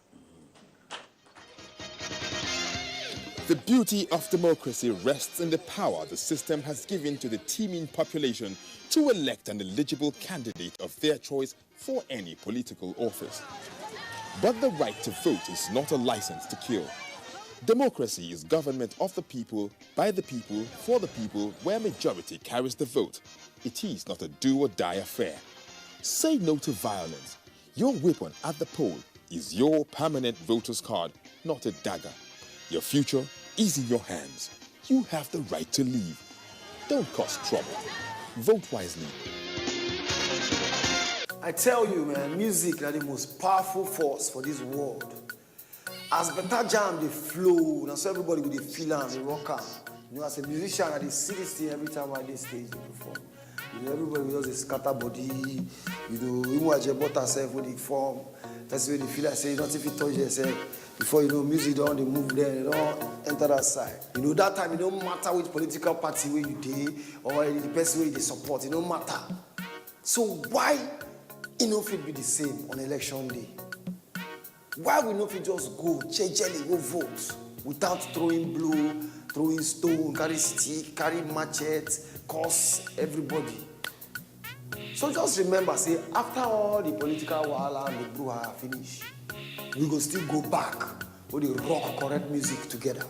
The beauty of democracy rests in the power the system has given to the teeming population to elect an eligible candidate of their choice for any political office. But the right to vote is not a license to kill. Democracy is government of the people, by the people, for the people, where majority carries the vote. It is not a do-or-die affair. Say no to violence. Your weapon at the poll is your permanent voter's card, not a dagger. Your future is in your hands. You have the right to leave. Don't cause trouble. Vote wisely. I tell you, man, music is the most powerful force for this world. As better jam, they flow, and so everybody will feel and they rock out. You know, as a musician, I see this thing every time I did stage they perform. You know, everybody will just scatter body. You know, even when you bought yourself with the form, that's where they feel like say, you don't even touch yourself. Before you know, music don't they move there, they don't enter that side. You know, that time it don't matter which political party where you did or the person where they support, it don't matter. So why it no fit be the same on election day? Why we no fit just go, jelly, go vote without throwing blow, throwing stone, carry stick, carry machete, curse everybody? So just remember, say, after all the political wahala and the brouhaha finish, we go still go back with the rock correct music together.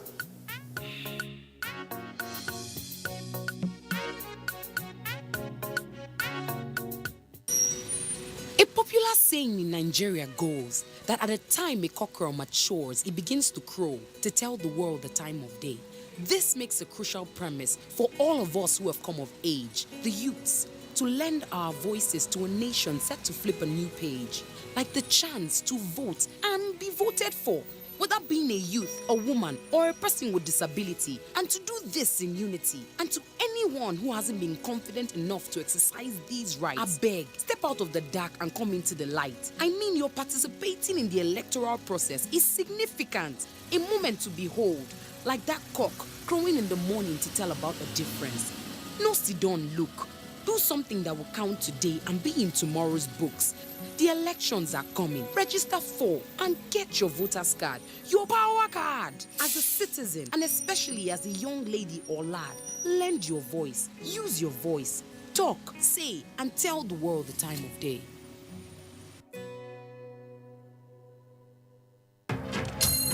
A popular saying in Nigeria goes that at the time a cockerel matures, it begins to crow to tell the world the time of day. This makes a crucial premise for all of us who have come of age, the youths, to lend our voices to a nation set to flip a new page, like the chance to vote and be voted for, whether being a youth, a woman, or a person with disability, and to do this in unity. And to anyone who hasn't been confident enough to exercise these rights, I beg, step out of the dark and come into the light. I mean, your participating in the electoral process is significant, a moment to behold, like that cock crowing in the morning to tell about a difference. No sit down, look. Do something that will count today and be in tomorrow's books. The elections are coming. Register for and get your voter's card, your power card. As a citizen, and especially as a young lady or lad, lend your voice, use your voice, talk, say, and tell the world the time of day.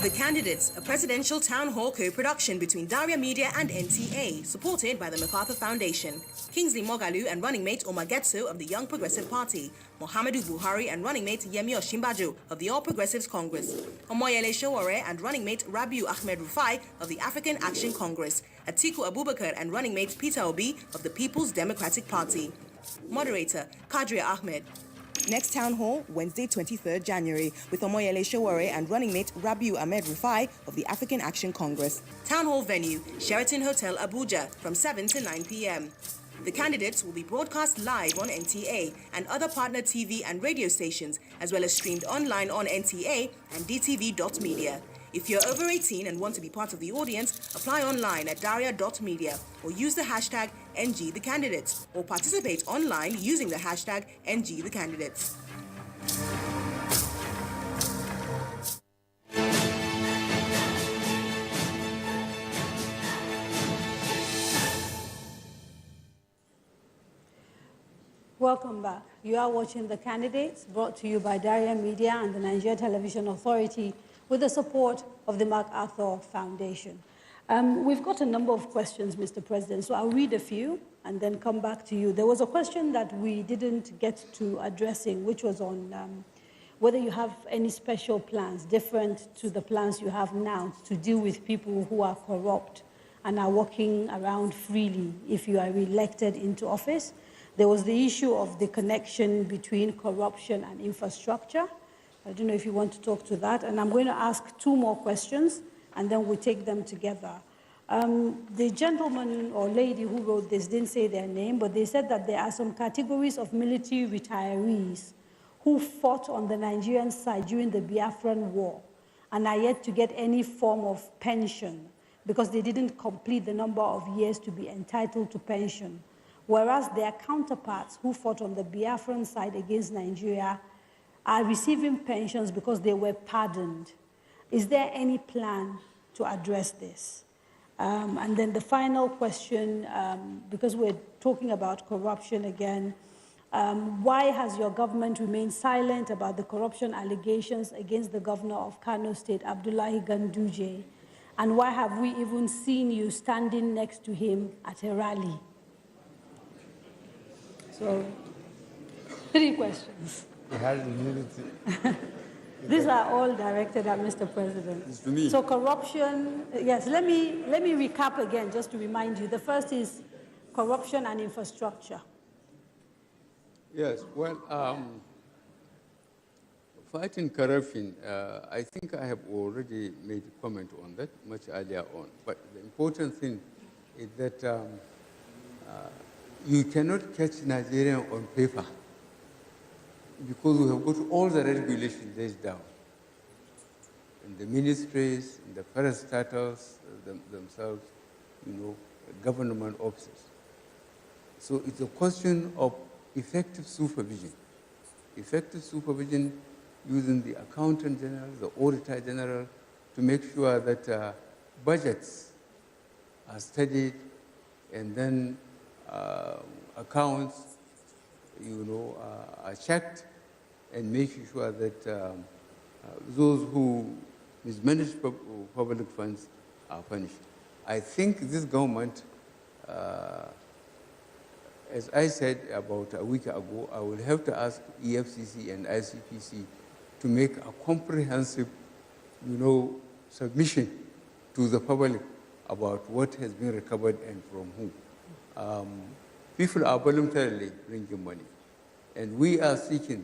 The Candidates, a presidential town hall co-production between Daria Media and NTA, supported by the MacArthur Foundation. Kingsley Moghalu and running mate Omar Getso of the Young Progressive Party, Muhammadu Buhari and running mate Yemi Osinbajo of the All Progressives Congress, Omoyele Sowore and running mate Rabiu Ahmed Rufai of the African Action Congress, Atiku Abubakar and running mate Peter Obi of the People's Democratic Party. Moderator Kadaria Ahmed. Next town hall, Wednesday, 23rd January, with Omoyele Sowore and running mate Rabiu Ahmed Rufai of the African Action Congress. Town hall venue, Sheraton Hotel, Abuja, from 7 to 9 p.m. The candidates will be broadcast live on NTA and other partner TV and radio stations, as well as streamed online on NTA and dtv.media. If you're over 18 and want to be part of the audience, apply online at daria.media or use the hashtag NGTheCandidates or participate online using the hashtag NGTheCandidates. Welcome back. You are watching The Candidates, brought to you by Daria Media and the Nigeria Television Authority with the support of the MacArthur Foundation. We've got a number of questions, Mr. President, so I'll read a few and then come back to you. There was a question that we didn't get to addressing, which was on whether you have any special plans, different to the plans you have now, to deal with people who are corrupt and are walking around freely if you are elected into office. There was the issue of the connection between corruption and infrastructure. I don't know if you want to talk to that. And I'm going to ask 2 more questions, and then we take them together. The gentleman or lady who wrote this didn't say their name, but they said that there are some categories of military retirees who fought on the Nigerian side during the Biafran War and are yet to get any form of pension because they didn't complete the number of years to be entitled to pension, whereas their counterparts who fought on the Biafran side against Nigeria are receiving pensions because they were pardoned. Is there any plan to address this? And then the final question, because we're talking about corruption again, why has your government remained silent about the corruption allegations against the governor of Kano State, Abdullahi Ganduje? And why have we even seen you standing next to him at a rally? So, 3 questions. These are all directed at Mr. President. It's to me. So corruption, yes, let me recap again just to remind you. The first is corruption and infrastructure. Yes, well, fighting corruption, I think I have already made a comment on that much earlier on. But the important thing is that you cannot catch Nigerian on paper because we have got all the regulations laid down in the ministries, in the parastatals themselves, government offices. So it's a question of effective supervision. Effective supervision using the accountant general, the auditor general, to make sure that budgets are studied and then accounts, are checked and making sure that those who mismanage public funds are punished. I think this government, as I said about a week ago, I will have to ask EFCC and ICPC to make a comprehensive, submission to the public about what has been recovered and from whom. People are voluntarily bringing money, and we are seeking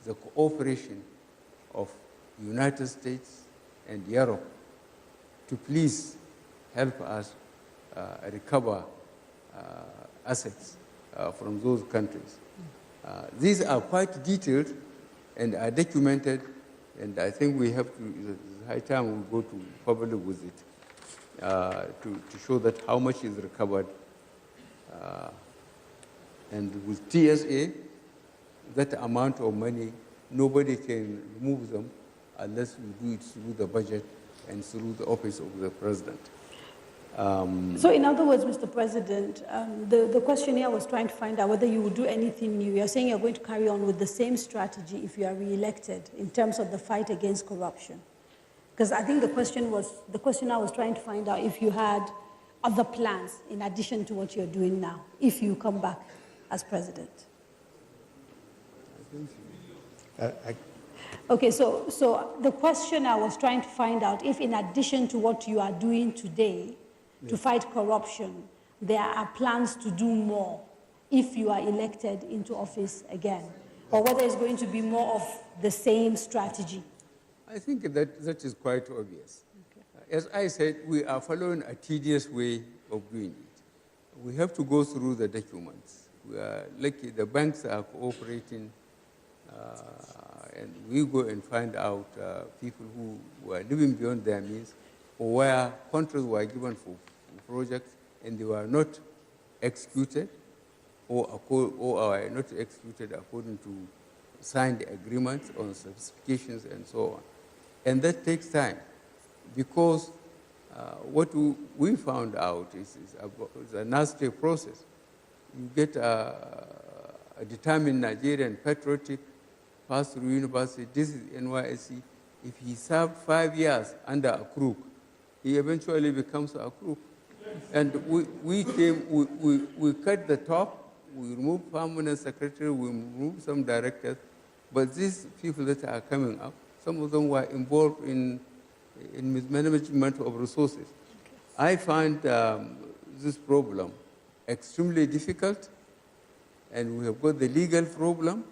the cooperation of the United States and Europe to please help us recover assets from those countries. These are quite detailed and are documented, and I think we have to, it's high time we go to public with it to show that how much is recovered. And with TSA, that amount of money, nobody can remove them unless we do it through the budget and through the office of the president. So in other words, Mr. President, the question here was trying to find out whether you would do anything new. You're saying you're going to carry on with the same strategy if you are re-elected in terms of the fight against corruption. Because I think the question I was trying to find out if you had other plans in addition to what you're doing now, if you come back as president. Okay, so the question I was trying to find out if in addition to what you are doing today to fight corruption, there are plans to do more if you are elected into office again, or whether it's going to be more of the same strategy. I think that is quite obvious. Okay. As I said, we are following a tedious way of doing it. We have to go through the documents. We are lucky the banks are cooperating, and we go and find out people who were living beyond their means, or where contracts were given for projects and they were not executed, or are not executed according to signed agreements on specifications and so on. And that takes time, because what we found out is a nasty process. You get a determined Nigerian patriotic, passed through university, this is NYSC. If he served 5 years under a crook, he eventually becomes a crook. And we cut the top, we removed permanent secretary, we removed some directors, but these people that are coming up, some of them were involved in mismanagement of resources. I find this problem extremely difficult, and we have got the legal problem.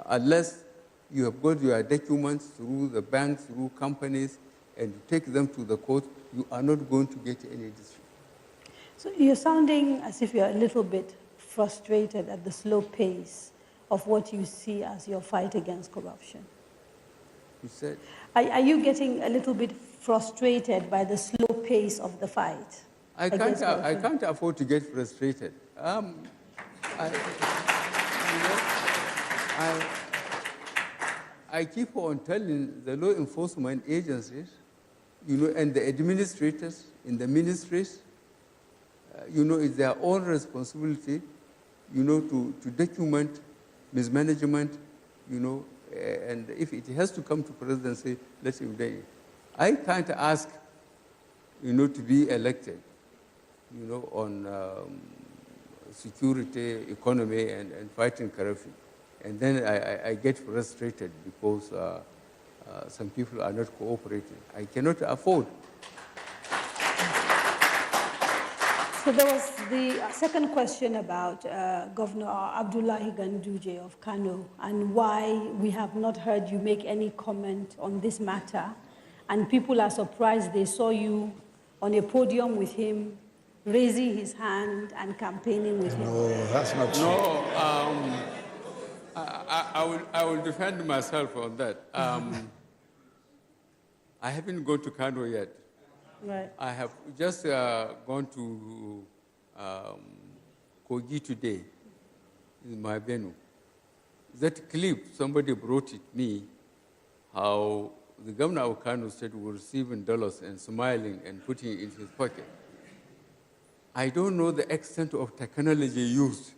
Unless you have got your documents through the banks, through companies, and you take them to the court, you are not going to get any decision. So you're sounding as if you're a little bit frustrated at the slow pace of what you see as your fight against corruption. You said? Are you getting a little bit frustrated by the slow pace of the fight? I can't afford to get frustrated. I keep on telling the law enforcement agencies, and the administrators in the ministries, it's their own responsibility, to document mismanagement, and if it has to come to presidency, let him do it. I can't ask, to be elected, on security, economy, and fighting corruption. And then I get frustrated because some people are not cooperating. I cannot afford. So there was the second question about Governor Abdullahi Ganduje of Kano and why we have not heard you make any comment on this matter. And people are surprised they saw you on a podium with him, raising his hand and campaigning with him. No, that's not true. No, I will defend myself on that. I haven't gone to Kano yet. Right. I have just gone to Kogi today, in my venue. That clip, somebody brought it me, how the governor of Kano said we're receiving dollars and smiling and putting it in his pocket. I don't know the extent of technology used,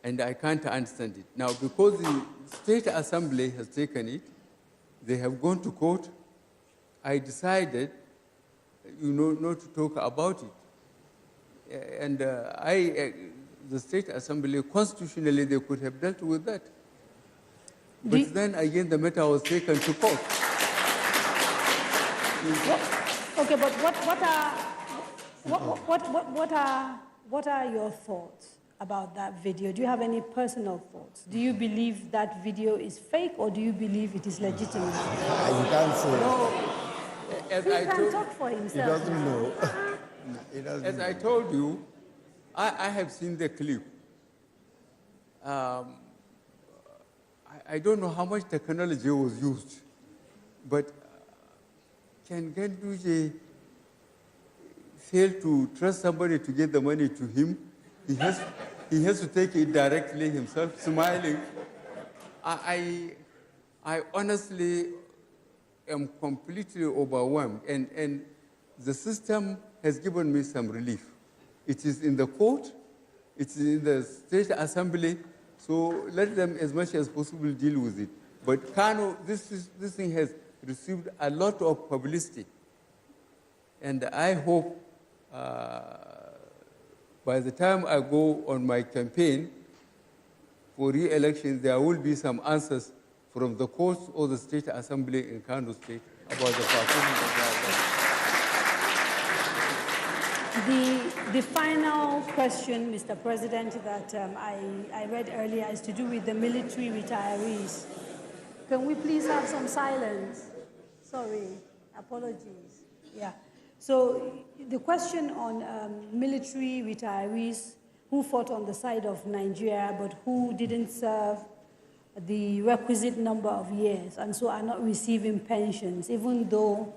and I can't understand it. Now, because the State Assembly has taken it, they have gone to court, I decided, not to talk about it. And the State Assembly, constitutionally, they could have dealt with that. But then again, the matter was taken to court. Okay, but what are your thoughts about that video? Do you have any personal thoughts? Do you believe that video is fake, or do you believe it is legitimate? You can't say. No. He can talk for himself. He doesn't know. As I told you, I have seen the clip. I don't know how much technology was used, but can Ganduje fail to trust somebody to get the money to him? He has to take it directly himself, smiling. I honestly am completely overwhelmed, and the system has given me some relief. It is in the court, it is in the State Assembly, so let them as much as possible deal with it. But Kano, this thing has received a lot of publicity, and I hope by the time I go on my campaign for re-election, there will be some answers from the courts or the State Assembly in Kano State about the performance of that. The final question, Mr. President, that I read earlier is to do with the military retirees. Can we please have some silence? Sorry, apologies. Yeah. So the question on military retirees who fought on the side of Nigeria but who didn't serve the requisite number of years and so are not receiving pensions, even though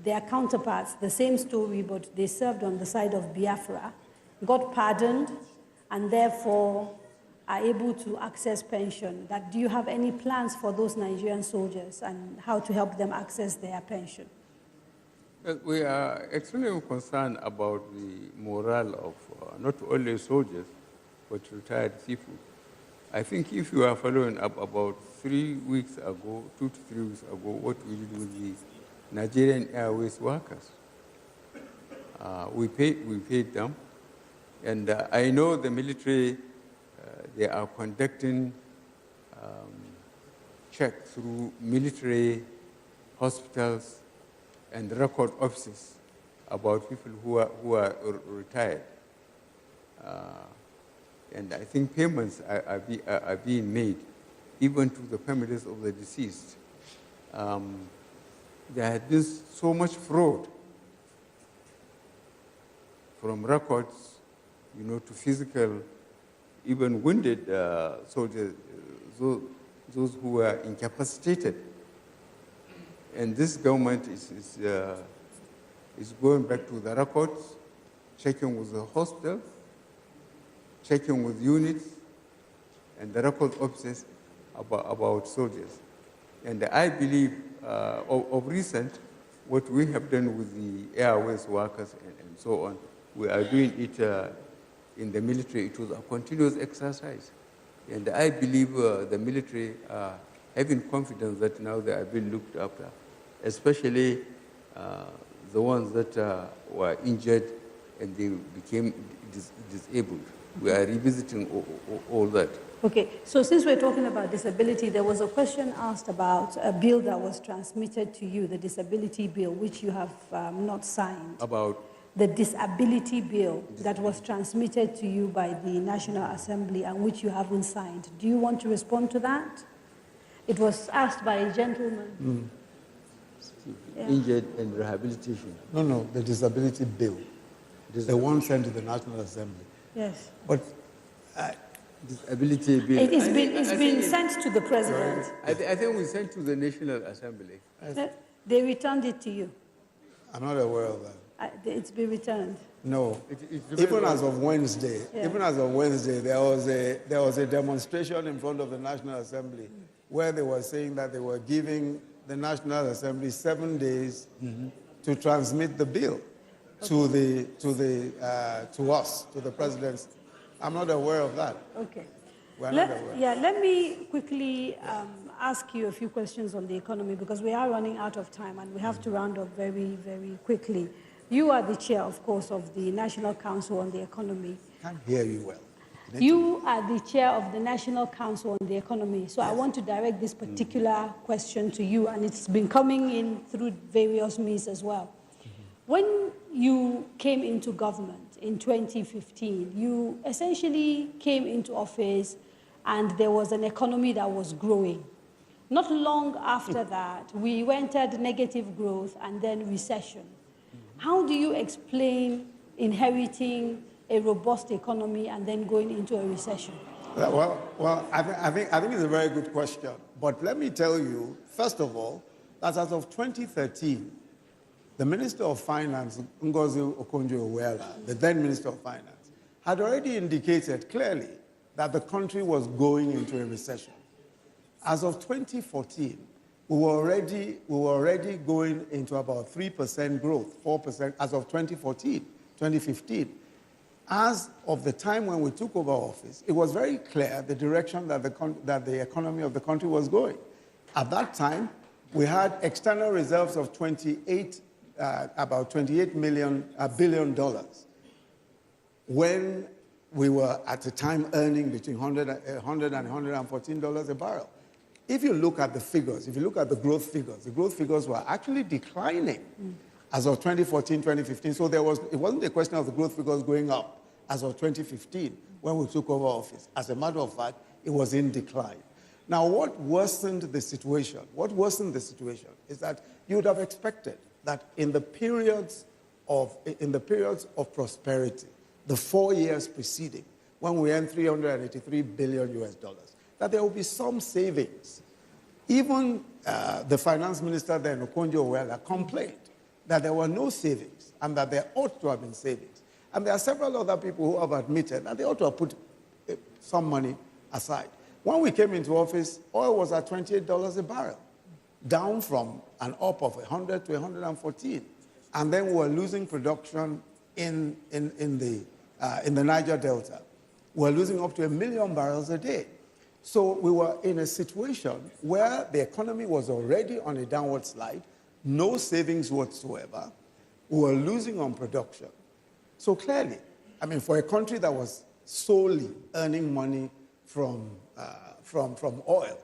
their counterparts, the same story, but they served on the side of Biafra, got pardoned and therefore are able to access pension. Do you have any plans for those Nigerian soldiers and how to help them access their pension? We are extremely concerned about the morale of not only soldiers, but retired people. I think if you are following up about 3 weeks ago, 2 to 3 weeks ago, what we did with the Nigerian Airways workers. We paid them, and I know the military, they are conducting checks through military hospitals and record offices about people who are retired. And I think payments are being made. even to the families of the deceased. There had been so much fraud, from records, to physical, even wounded soldiers, those who were incapacitated. And this government is going back to the records, checking with the hospitals, checking with units, and the record officers about soldiers. And I believe, of recent, what we have done with the airways workers and so on, we are doing it in the military. It was a continuous exercise. And I believe the military are having confidence that now they are being looked after, especially the ones that were injured and they became disabled. We are revisiting all that. Okay, so since we're talking about disability, there was a question asked about a bill that was transmitted to you, the disability bill, which you have not signed. About? The disability bill that was transmitted to you by the National Assembly and which you haven't signed. Do you want to respond to that? It was asked by a gentleman. Yeah. Injured and rehabilitation. No, the disability bill. The one sent to the National Assembly. Yes. But disability bill. It's been sent to the president. I think we sent to the National Assembly. They returned it to you. I'm not aware of that. It's been returned. No. Even as of Wednesday, there was a demonstration in front of the National Assembly where they were saying that they were giving the National Assembly 7 days to transmit the bill to us, to the presidency. I'm not aware of that. Okay. We're not aware. Yeah, let me quickly ask you a few questions on the economy because we are running out of time and we have to round up very, very quickly. You are the chair, of course, of the National Council on the Economy. I can't hear you well. You are the chair of the National Council on the Economy. So yes. I want to direct this particular question to you, and it's been coming in through various means as well. When you came into government in 2015, you essentially came into office and there was an economy that was growing. Not long after that, we entered negative growth and then recession. How do you explain inheriting a robust economy and then going into a recession? Well, I think it's a very good question. But let me tell you, first of all, that as of 2013, the Minister of Finance, Ngozi Okonjo-Iweala, the then Minister of Finance, had already indicated clearly that the country was going into a recession. As of 2014, we were already going into about 3% growth, 4% as of 2015. As of the time when we took over office, it was very clear the direction that the economy of the country was going. At that time, we had external reserves of about $28 billion, when we were at the time earning between $100 and $114 a barrel. If you look at the figures, if you look at the growth figures were actually declining as of 2014, 2015. So it wasn't a question of the growth figures going up as of 2015 when we took over office. As a matter of fact, it was in decline. Now, what worsened the situation is that you would have expected that in the periods of prosperity, the 4 years preceding, when we earned $383 billion, that there will be some savings. Even the finance minister then, Okonjo-Iweala, complained that there were no savings and that there ought to have been savings. And there are several other people who have admitted that they ought to have put some money aside. When we came into office, oil was at $28 a barrel, down from an up of 100 to 114. And then we were losing production in the Niger Delta. We were losing up to 1 million barrels a day. So we were in a situation where the economy was already on a downward slide, no savings whatsoever. We were losing on production. So clearly, I mean, for a country that was solely earning money from oil,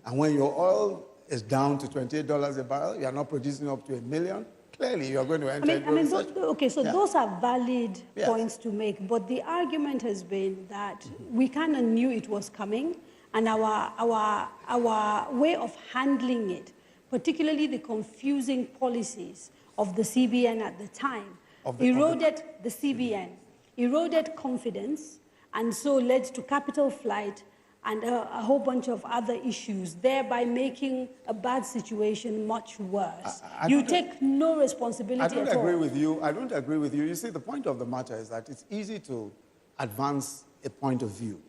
and when your oil is down to $28 a barrel, you are not producing up to 1 million, clearly you are going to enter into recession. Those are valid points to make, but the argument has been that we kind of knew it was coming, and our way of handling it, particularly the confusing policies of the CBN at the time, eroded the CBN, eroded confidence, and so led to capital flight and a whole bunch of other issues, thereby making a bad situation much worse. You take no responsibility at all. I don't agree with you. I don't agree with you. You see, the point of the matter is that it's easy to advance a point of view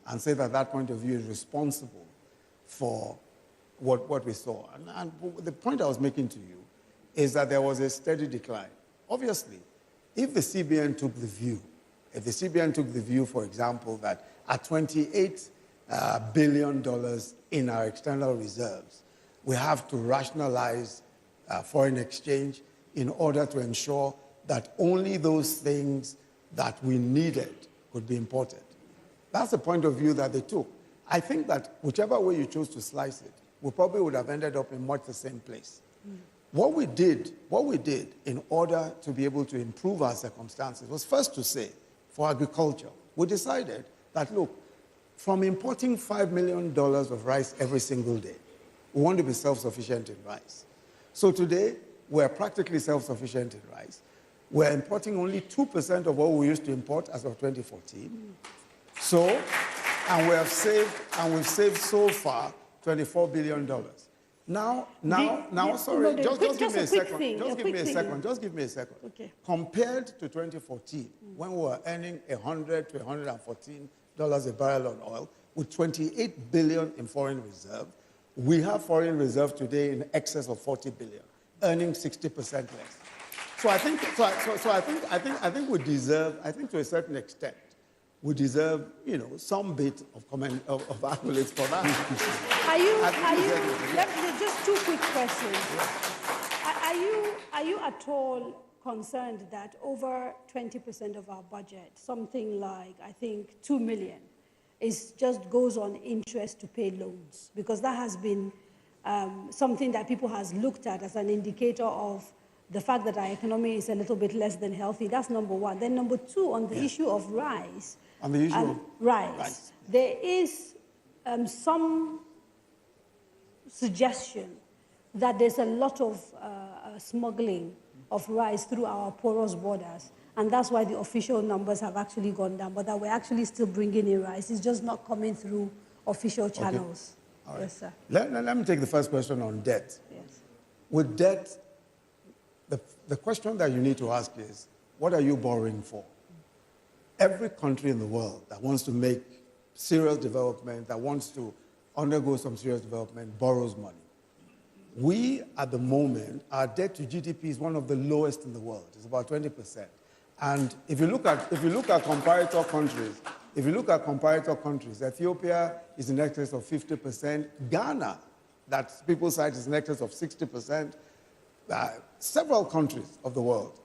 and say that that point of view is responsible for what we saw. And the point I was making to you is that there was a steady decline. Obviously, if the CBN took the view, for example, that at $28 billion in our external reserves, we have to rationalize foreign exchange in order to ensure that only those things that we needed could be imported. That's the point of view that they took. I think that whichever way you chose to slice it, we probably would have ended up in much the same place. What we did in order to be able to improve our circumstances was first to say, for agriculture, we decided that, look, from importing $5 million of rice every single day, we want to be self-sufficient in rice. So today, we're practically self-sufficient in rice. We're importing only 2% of what we used to import as of 2014. So, and we've saved so far $24 billion. Just give me a second. Okay. Compared to 2014, when we were earning $100 to $114 a barrel on oil, with $28 billion in foreign reserve, we have foreign reserve today in excess of $40 billion, earning 60% less. So I think we deserve, to a certain extent, we deserve, some bit of accolades for that. Just two quick questions. Are you at all concerned that over 20% of our budget, something like, I think, 2 million, just goes on interest to pay loans? Because that has been something that people has looked at as an indicator of the fact that our economy is a little bit less than healthy. That's number one. Then number two, on the issue of rice. On the issue of rice. There is some suggestion that there's a lot of smuggling of rice through our porous borders, and that's why the official numbers have actually gone down, but that we're actually still bringing in rice. It's just not coming through official channels. Okay. All right. Yes, sir. Let me take the first question on debt. Yes. With debt, the question that you need to ask is, what are you borrowing for? Every country in the world that wants to make serious development, that wants to undergo some serious development, borrows money. We, at the moment, our debt to GDP is one of the lowest in the world. It's about 20%. And if you look at comparator countries, Ethiopia is in excess of 50%. Ghana, that people cite, is in excess of 60%. Several countries of the world,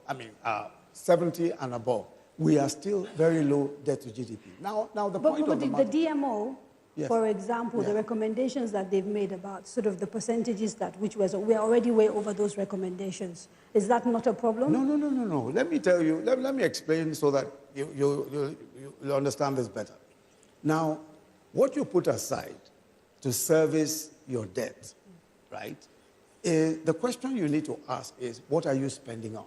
70 and above, we are still very low debt to GDP. Now the point of the matter, the DMO, yes, for example, yeah, the recommendations that they've made about sort of the percentages we're already way over those recommendations. Is that not a problem? No. Let me tell you, let me explain so that you'll understand this better. Now, what you put aside to service your debt, right, the question you need to ask is, what are you spending on?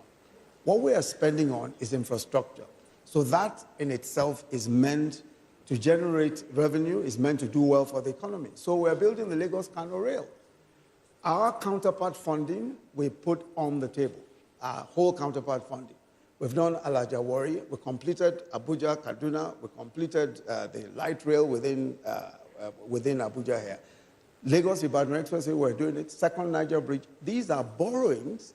What we are spending on is infrastructure. So that in itself is meant to generate revenue, is meant to do well for the economy. So we're building the Lagos-Kano rail. Our counterpart funding we put on the table, our whole counterpart funding. We've done Alajawari, we completed Abuja, Kaduna, we completed the light rail within Abuja here. Lagos-Ibadan Expressway, we're doing it. Second Niger Bridge. These are borrowings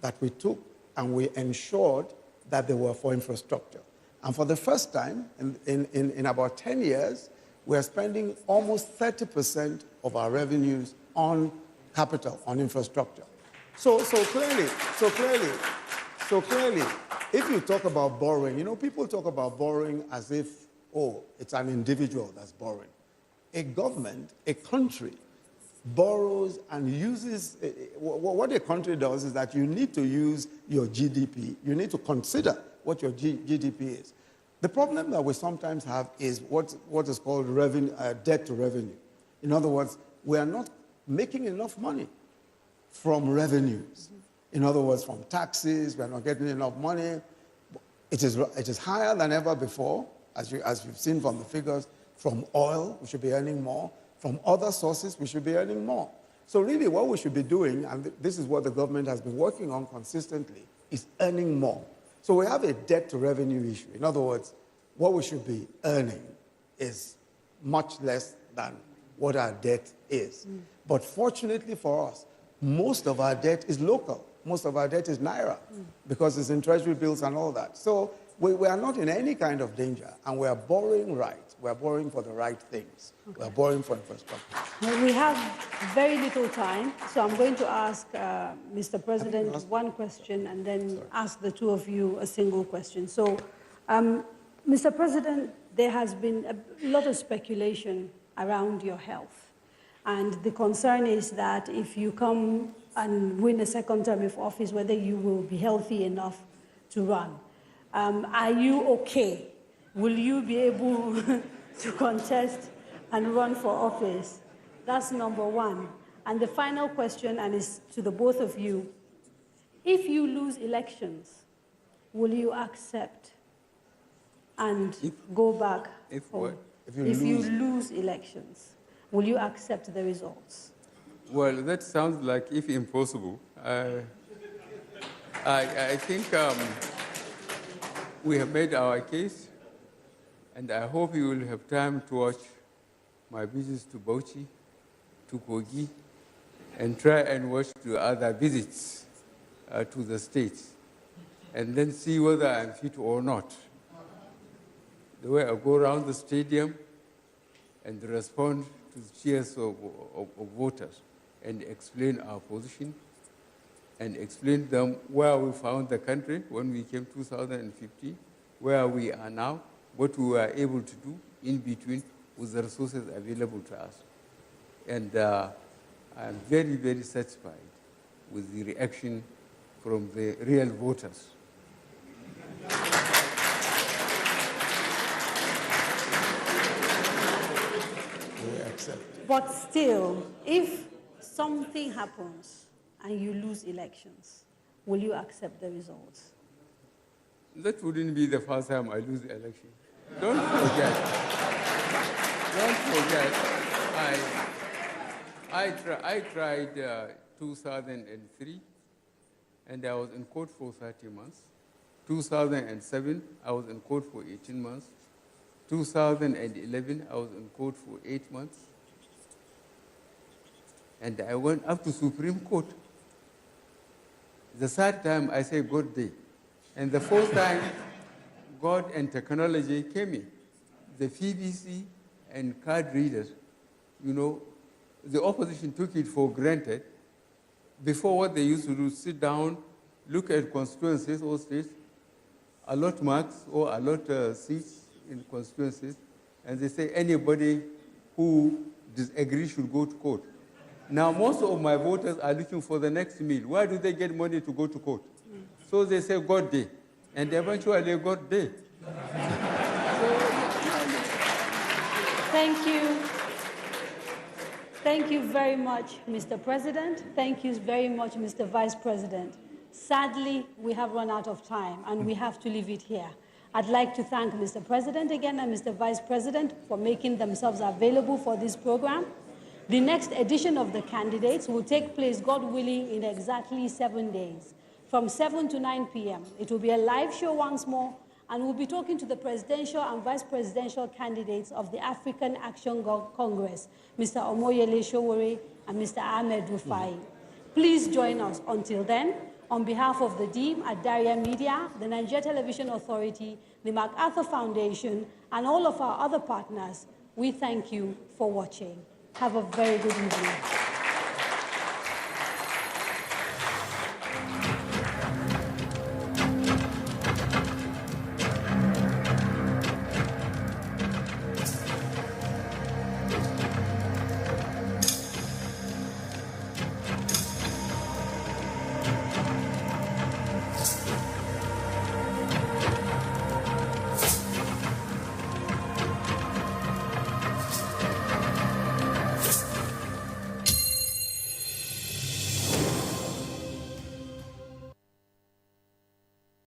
that we took and we ensured that they were for infrastructure. And for the first time in about 10 years, we're spending almost 30% of our revenues on capital, on infrastructure. So clearly, if you talk about borrowing, people talk about borrowing as if, it's an individual that's borrowing. A government, a country, borrows and uses, what a country does is that you need to use your GDP. You need to consider what your GDP is. The problem that we sometimes have is what is called revenue, debt to revenue. In other words, we are not making enough money from revenues. In other words, from taxes, we are not getting enough money. It is higher than ever before, as you've seen from the figures. From oil, we should be earning more. From other sources, we should be earning more. So really what we should be doing, and this is what the government has been working on consistently, is earning more. So we have a debt to revenue issue. In other words, what we should be earning is much less than what our debt is. But fortunately for us, most of our debt is local. Most of our debt is naira because it's in treasury bills and all that. So we are not in any kind of danger, and we are borrowing right. We are borrowing for the right things. Okay. We are borrowing for infrastructure. We have very little time, so I'm going to ask Mr. President one question and then ask the two of you a single question. So, Mr. President, there has been a lot of speculation around your health. And the concern is that if you come and win a second term of office, whether you will be healthy enough to run. Are you okay? Will you be able to contest and run for office? That's number one. And the final question, and it's to the both of you, if you lose elections, will you accept and go back? If what? If you lose elections, will you accept the results? Well, that sounds like if impossible. I think we have made our case, and I hope you will have time to watch my visits to Bauchi, to Kogi, and try and watch the other visits to the states, and then see whether I'm fit or not. The way I go around the stadium and respond to the cheers of voters and explain our position and explain them where we found the country when we came 2015, where we are now, what we were able to do in between with the resources available to us. And I'm very, very satisfied with the reaction from the real voters. But still, if something happens and you lose elections, will you accept the results? That wouldn't be the first time I lose the election. Don't forget. Don't forget. I tried 2003, and I was in court for 30 months. 2007, I was in court for 18 months. 2011, I was in court for 8 months. And I went up to Supreme Court. The third time, I say, God day. And the fourth time, God and technology came in. The PVC and card readers, you know, the opposition took it for granted. Before, what they used to do, sit down, look at constituencies or states, allot marks or allot seats in constituencies, and they say anybody who disagrees should go to court. Now, most of my voters are looking for the next meal. Where do they get money to go to court? So they say, God day. And eventually, God day. Thank you. Thank you very much, Mr. President. Thank you very much, Mr. Vice President. Sadly, we have run out of time, and we have to leave it here. I'd like to thank Mr. President again and Mr. Vice President for making themselves available for this program. The next edition of the candidates will take place, God willing, in exactly 7 days, from 7 to 9 p.m. It will be a live show once more, and we'll be talking to the presidential and vice presidential candidates of the African Action Congress, Mr. Omoyele Sowore and Mr. Ahmed Rufai. Please join us. Until then, on behalf of the team at Daria Media, the Nigeria Television Authority, the MacArthur Foundation, and all of our other partners, we thank you for watching. Have a very good evening.